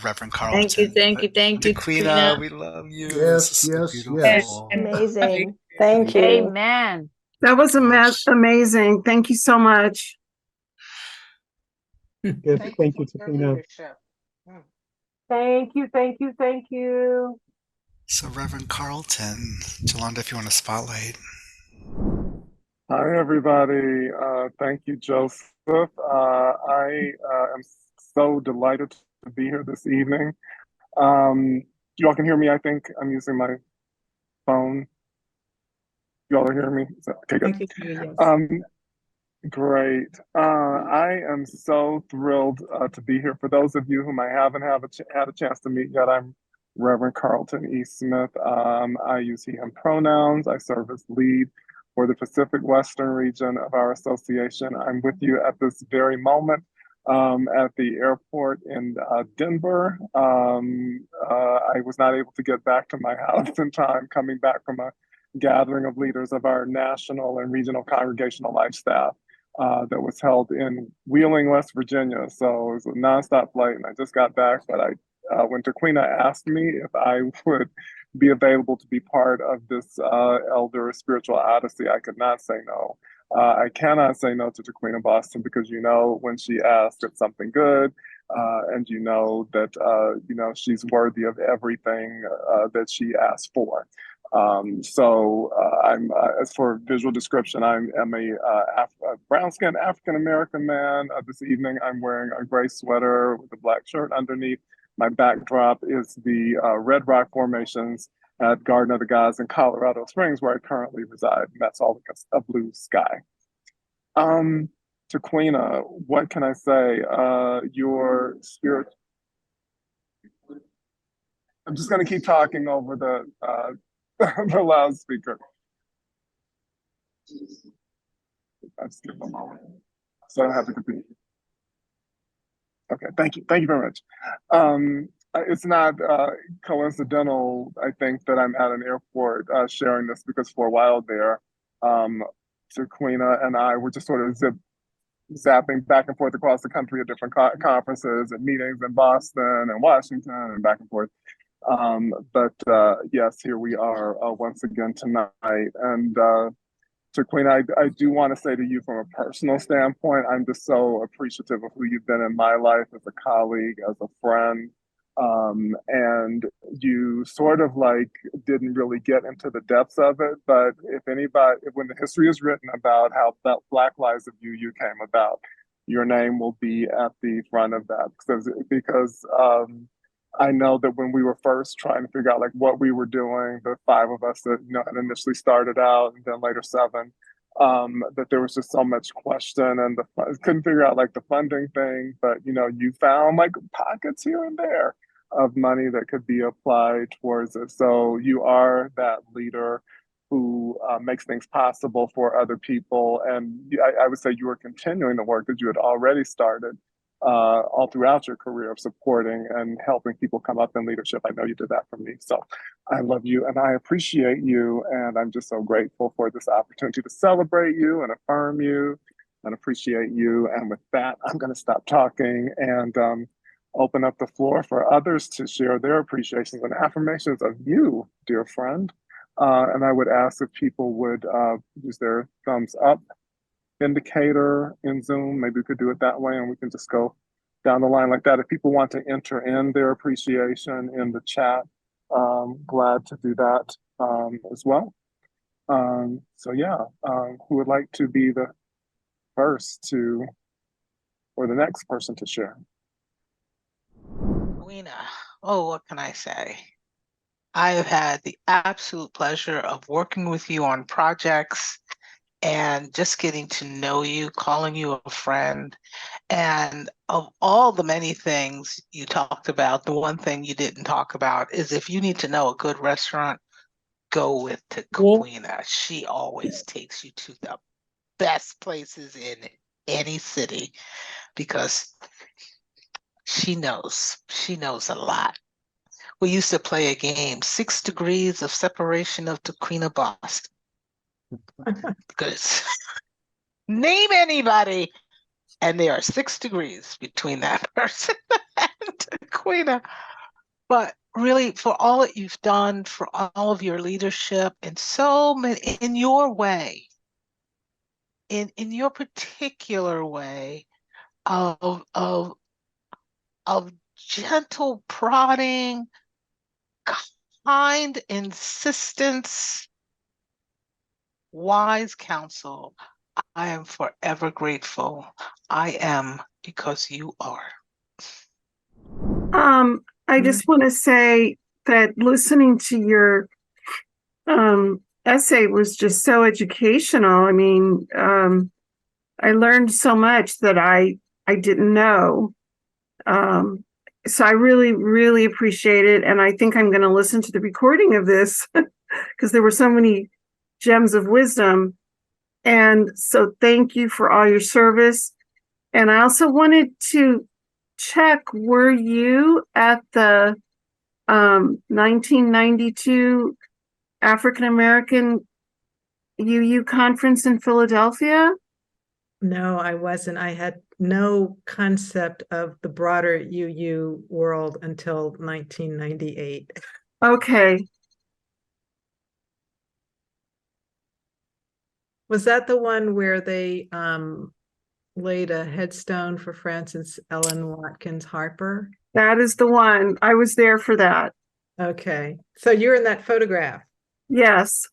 Reverend Carlton. Thank you, Taquiena, Taquiena. we love you. Yes, This is so yes, beautiful. yes. Amazing. Thank you. Amen. That was amazing. Thank you so much. Yes, thank you, Taquiena. Thank you, thank you, thank you. So Reverend Carlton, Jolanda, if you want to spotlight. Hi, everybody. Thank you, Joseph. I am so delighted to be here this evening. You all can hear me, I think. I'm using my phone. You all are hearing me? Okay, good. Thank you, yes. Great. I am so thrilled to be here. For those of you whom I haven't had a chance to meet yet, I'm Reverend Carlton E. Smith. I use he, him pronouns. I serve as lead for the Pacific Western region of our association. I'm with you at this very moment at the airport in Denver. I was not able to get back to my house in time, coming back from a gathering of leaders of our national and regional congregational life staff that was held in Wheeling, West Virginia. So it was a nonstop flight, and I just got back. But when Taquiena asked me if I would be available to be part of this elder spiritual odyssey, I could not say no. I cannot say no to Taquiena Boston because when she asks, it's something good, and that she's worthy of everything that she asked for. I'm as for visual description, I'm a brown-skinned African-American man. This evening, I'm wearing a gray sweater with a black shirt underneath. My backdrop is the Red Rock formations at Garden of the Gods in Colorado Springs, where I currently reside, and that's all against a blue sky. Taquiena, what can I say? Your spirit. I'm just going to keep talking over the the loudspeaker. I just give them a moment, so I don't have to compete. Okay, thank you very much. It's not coincidental, I think, that I'm at an airport sharing this, because for a while there, Taquiena and I were just sort of zapping back and forth across the country at different conferences and meetings in Boston and Washington and back and forth. But yes, here we are once again tonight. And Taquiena, I do want to say to you from a personal standpoint, I'm just so appreciative of who you've been in my life as a colleague, as a friend. And you sort of like didn't really get into the depths of it, but if anybody, when the history is written about how that Black Lives of UU came about, your name will be at the front of that, because I know that when we were first trying to figure out like what we were doing, the five of us that had initially started out, and then later seven, that there was just so much question, and couldn't figure out like the funding thing. But you found like pockets here and there of money that could be applied towards it. So you are that leader who makes things possible for other people, and I would say you are continuing the work that you had already started all throughout your career of supporting and helping people come up in leadership. I know you did that for me. So I love you and I appreciate you. And I'm just so grateful for this opportunity to celebrate you and affirm you and appreciate you. And with that, I'm going to stop talking and open up the floor for others to share their appreciations and affirmations of you, dear friend. And I would ask if people would use their thumbs up indicator in Zoom. Maybe we could do it that way and we can just go down the line like that. If people want to enter in their appreciation in the chat, glad to do that as well. So yeah, who would like to be the first to, or the next person to share? Taquiena, oh, what can I say? I have had the absolute pleasure of working with you on projects and just getting to know you, calling you a friend. And of all the many things you talked about, the one thing you didn't talk about is if you need to know a good restaurant, go with Taquiena. She always takes you to the best places in any city because she knows a lot. We used to play a game, 6 degrees of separation of Taquiena Boston. Because name anybody, and there are 6 degrees between that person and Taquiena. But really, for all that you've done, for all of your leadership, and so many in your way, in your particular way of gentle prodding, kind insistence, wise counsel. I am forever grateful. I am because you are. I just want to say that listening to your essay was just so educational. I mean, I learned so much that I didn't know. So I really, really appreciate it. And I think I'm going to listen to the recording of this because there were so many gems of wisdom. And so thank you for all your service. And I also wanted to check, were you at the 1992 African American UU conference in Philadelphia? No, I wasn't. I had no concept of the broader UU world until 1998. Okay. Was that the one where they laid a headstone for Frances Ellen Watkins Harper? That is the one. I was there for that. Okay. So you're in that photograph. Yes.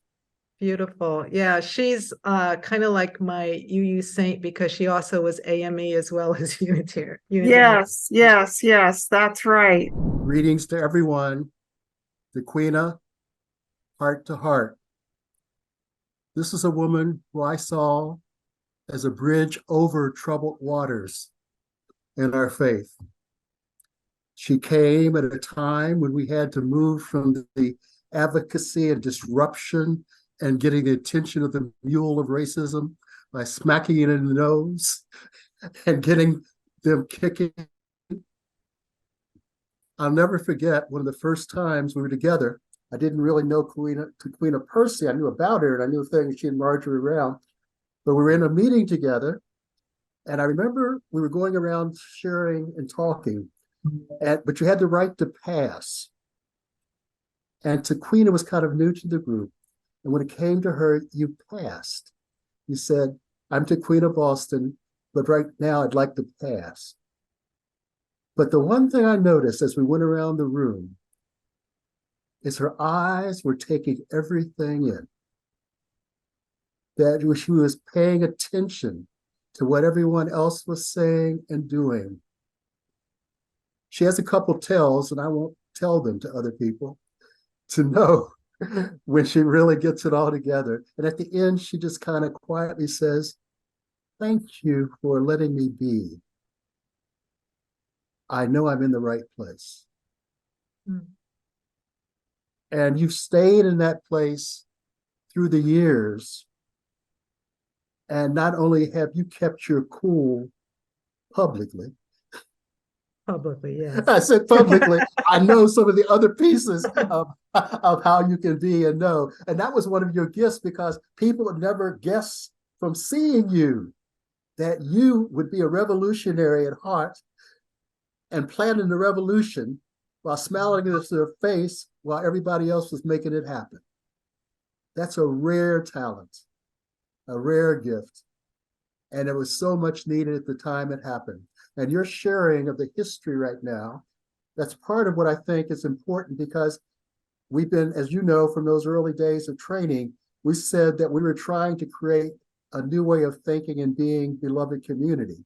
Beautiful. Yeah, she's kind of like my UU saint because she also was AME as well as Unitarian. Yes, yes, yes, that's right. Greetings to everyone. Taquiena, heart to heart. This is a woman who I saw as a bridge over troubled waters in our faith. She came at a time when we had to move from the advocacy and disruption and getting the attention of the mule of racism by smacking it in the nose and getting them kicking I'll never forget one of the first times we were together. I didn't really know Taquiena Percy. I knew about her and I knew things she and Marjorie around, but we were in a meeting together. And I remember we were going around sharing and talking, but you had the right to pass. And Taquiena was kind of new to the group. And when it came to her, you passed. You said, I'm Taquiena Boston, but right now I'd like to pass. But the one thing I noticed as we went around the room is her eyes were taking everything in. That she was paying attention to what everyone else was saying and doing. She has a couple tells, and I won't tell them to other people, to know when she really gets it all together. And at the end, she just kind of quietly says, thank you for letting me be. I know I'm in the right place. Mm. And you've stayed in that place through the years. And not only have you kept your cool publicly. Publicly, yes. I said publicly. I know some of the other pieces of how you can be and know. And that was one of your gifts, because people would never guess from seeing you that you would be a revolutionary at heart and planning the revolution while smiling into their face while everybody else was making it happen. That's a rare talent, a rare gift. And it was so much needed at the time it happened. And your sharing of the history right now, that's part of what I think is important, because we've been, as you know, from those early days of training, we said that we were trying to create a new way of thinking and being beloved community.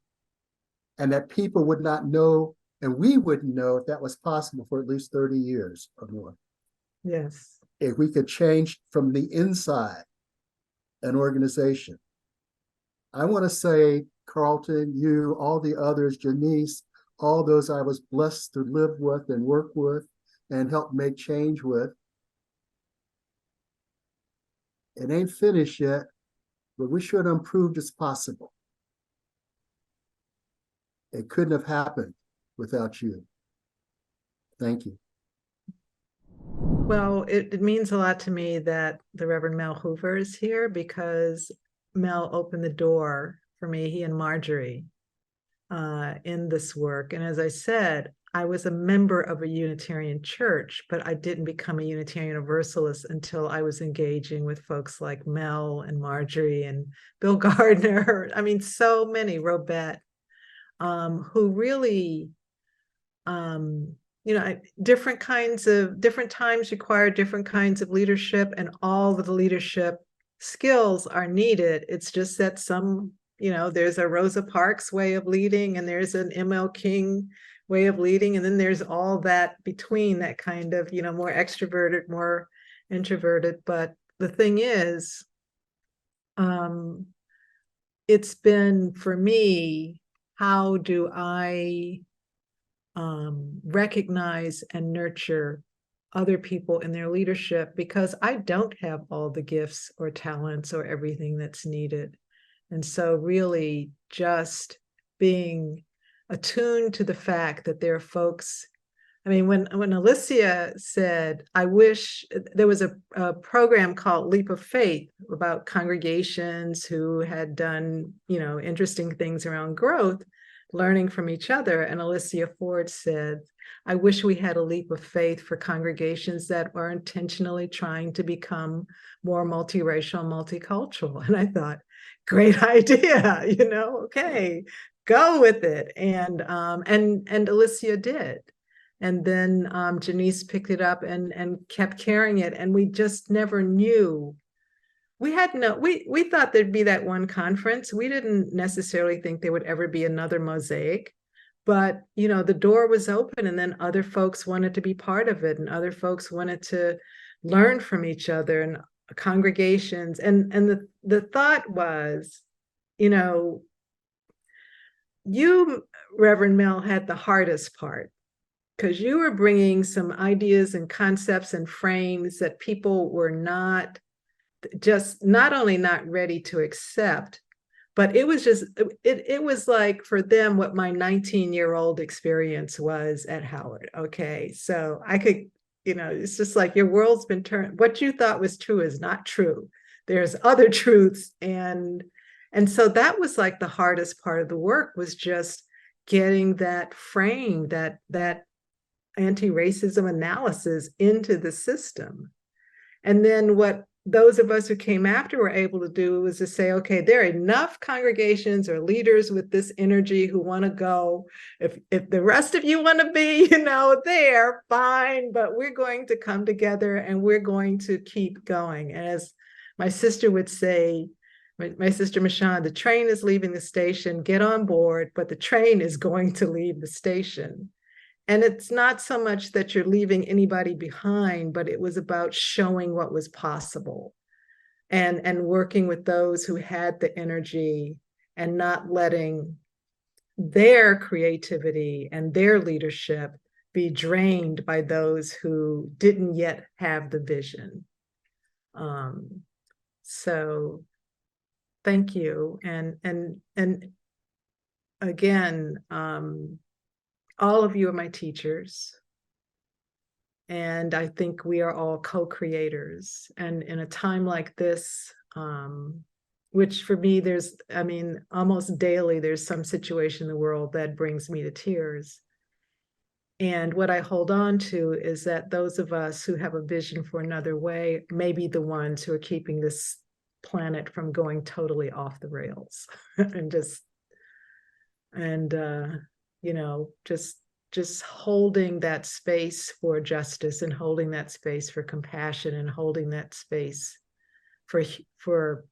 And that people would not know, and we wouldn't know if that was possible for at least 30 years or more. Yes. If we could change from the inside an organization. I want to say, Carlton, you, all the others, Janice, all those I was blessed to live with and work with and help make change with. It ain't finished yet, but we should have improved as possible. It couldn't have happened without you. Thank you. Well, it means a lot to me that the Reverend Mel Hoover is here, because Mel opened the door for me, he and Marjorie, in this work. And as I said, I was a member of a Unitarian church, but I didn't become a Unitarian Universalist until I was engaging with folks like Mel and Marjorie and Bill Gardner. I mean, so many, Robette, who really, different times require different kinds of leadership, and all of the leadership skills are needed. It's just that there's a Rosa Parks way of leading, and there's an ML King way of leading, and then there's all that between, that kind of, more extroverted, more introverted. But the thing is, it's been, for me, how do I recognize and nurture other people in their leadership, because I don't have all the gifts or talents or everything that's needed. And so really just being attuned to the fact that there are folks. I mean, when Alicia said, I wish there was a program called Leap of Faith about congregations who had done, interesting things around growth, learning from each other. And Alicia Ford said, I wish we had a leap of faith for congregations that are intentionally trying to become more multiracial, multicultural. And I thought, great idea, okay, go with it. And Alicia did. And then Janice picked it up and kept carrying it. And we just never knew. We thought there'd be that one conference. We didn't necessarily think there would ever be another Mosaic, but the door was open, and then other folks wanted to be part of it, and other folks wanted to learn from each other, and congregations. And the thought was, you, Reverend Mel, had the hardest part, because you were bringing some ideas and concepts and frames that people were not only not ready to accept, but it was just, it was like for them what my 19-year-old experience was at Howard. Okay, so I could, it's just like your world's been turned. What you thought was true is not true. There's other truths. And so that was like the hardest part of the work, was just getting that frame, that anti-racism analysis into the system. And then what those of us who came after were able to do was to say, okay, there are enough congregations or leaders with this energy who want to go. If the rest of you want to be, there, fine, but we're going to come together and we're going to keep going. And as my sister would say, my sister Michonne, the train is leaving the station, get on board, but the train is going to leave the station. And it's not so much that you're leaving anybody behind, but it was about showing what was possible and working with those who had the energy and not letting their creativity and their leadership be drained by those who didn't yet have the vision. So thank you. And again, all of you are my teachers. And I think we are all co-creators. And in a time like this, which for me, almost daily, there's some situation in the world that brings me to tears. And what I hold on to is that those of us who have a vision for another way may be the ones who are keeping this planet from going totally off the rails. Just holding that space for justice and holding that space for compassion and holding that space for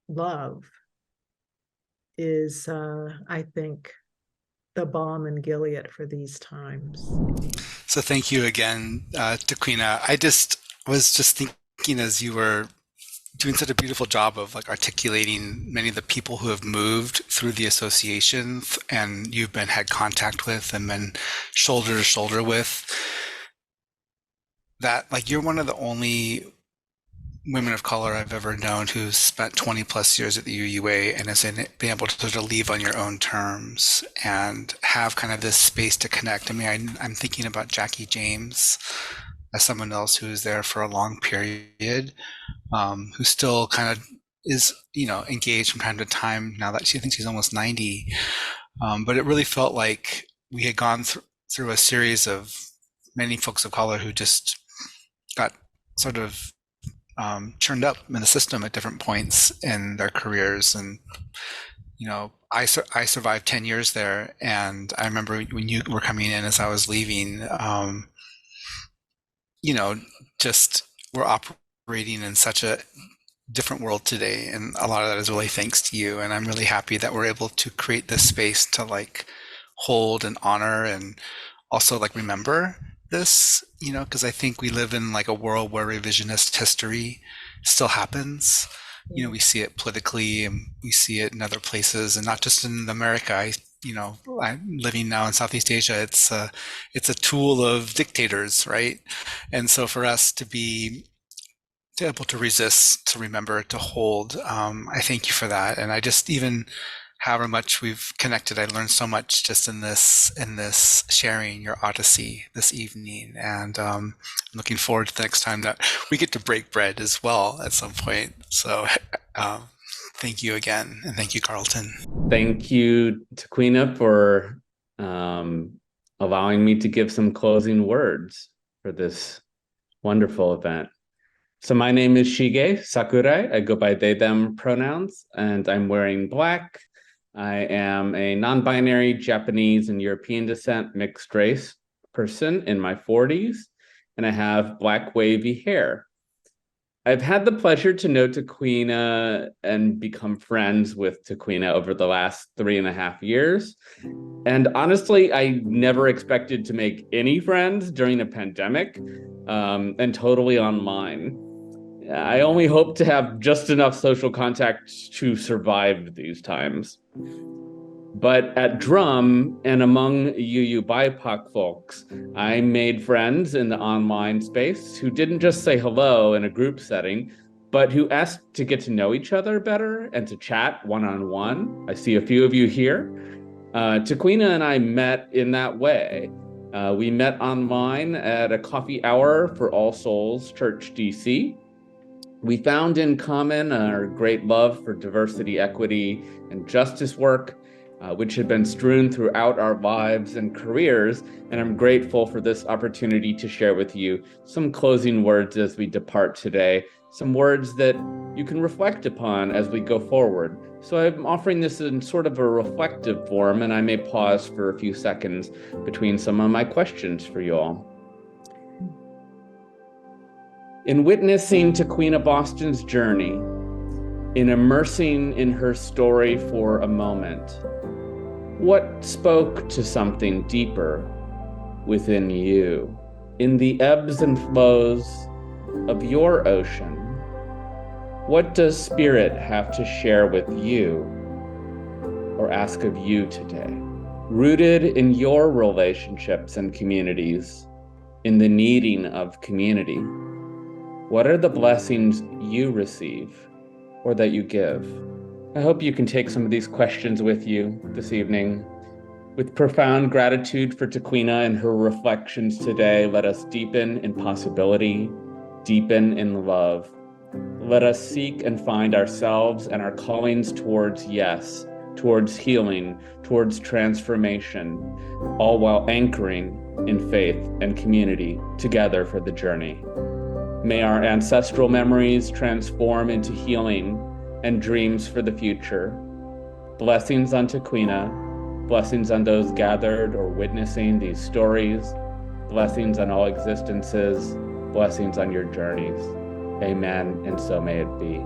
love is, I think, the balm in Gilead for these times. So thank you again, Taquiena. I was just thinking as you were doing such a beautiful job of articulating many of the people who have moved through the association and you've had contact with and been shoulder to shoulder with, that you're one of the only women of color I've ever known who's spent 20 plus years at the UUA and has been able to sort of leave on your own terms and have kind of this space to connect. I'm thinking about Jackie James as someone else who was there for a long period, who still kind of is, engaged from time to time now that she thinks she's almost 90. But it really felt like we had gone through a series of many folks of color who just got sort of churned up in the system at different points in their careers. And, I survived 10 years there. And I remember when you were coming in as I was leaving, just we're operating in such a different world today. And a lot of that is really thanks to you. And I'm really happy that we're able to create this space to hold and honor and also remember this, because I think we live in a world where revisionist history still happens. We see it politically and we see it in other places and not just in America. I'm living now in Southeast Asia. It's a tool of dictators, right? And so for us to be able to resist, to remember, to hold, I thank you for that. And I just, even however much we've connected, I learned so much just in this sharing your Odyssey this evening. And I'm looking forward to the next time that we get to break bread as well at some point. So thank you again. And thank you, Carlton. Thank you, Taquiena, for allowing me to give some closing words for this wonderful event. So my name is Shige Sakurai. I go by they, them pronouns, and I'm wearing black. I am a non-binary Japanese and European descent mixed race person in my 40s, and I have black wavy hair. I've had the pleasure to know Taquiena and become friends with Taquiena over the last 3.5 years. And honestly, I never expected to make any friends during a pandemic and totally online. I only hope to have just enough social contact to survive these times. But at DRUUMM and among UU BIPOC folks, I made friends in the online space who didn't just say hello in a group setting, but who asked to get to know each other better and to chat one-on-one. I see a few of you here. Taquiena and I met in that way. We met online at a coffee hour for All Souls Church DC. We found in common our great love for diversity, equity, and justice work, which had been strewn throughout our lives and careers, and I'm grateful for this opportunity to share with you some closing words as we depart today, some words that you can reflect upon as we go forward. So I'm offering this in sort of a reflective form, and I may pause for a few seconds between some of my questions for you all. In witnessing Taquiena Boston's journey, in immersing in her story for a moment, what spoke to something deeper within you? In the ebbs and flows of your ocean, what does Spirit have to share with you or ask of you today? Rooted in your relationships and communities, in the needing of community, what are the blessings you receive or that you give? I hope you can take some of these questions with you this evening. With profound gratitude for Taquiena and her reflections today, let us deepen in possibility, deepen in love. Let us seek and find ourselves and our callings towards yes, towards healing, towards transformation, all while anchoring in faith and community together for the journey. May our ancestral memories transform into healing and dreams for the future. Blessings on Taquiena, blessings on those gathered or witnessing these stories, blessings on all existences, blessings on your journeys. Amen, and so may it be.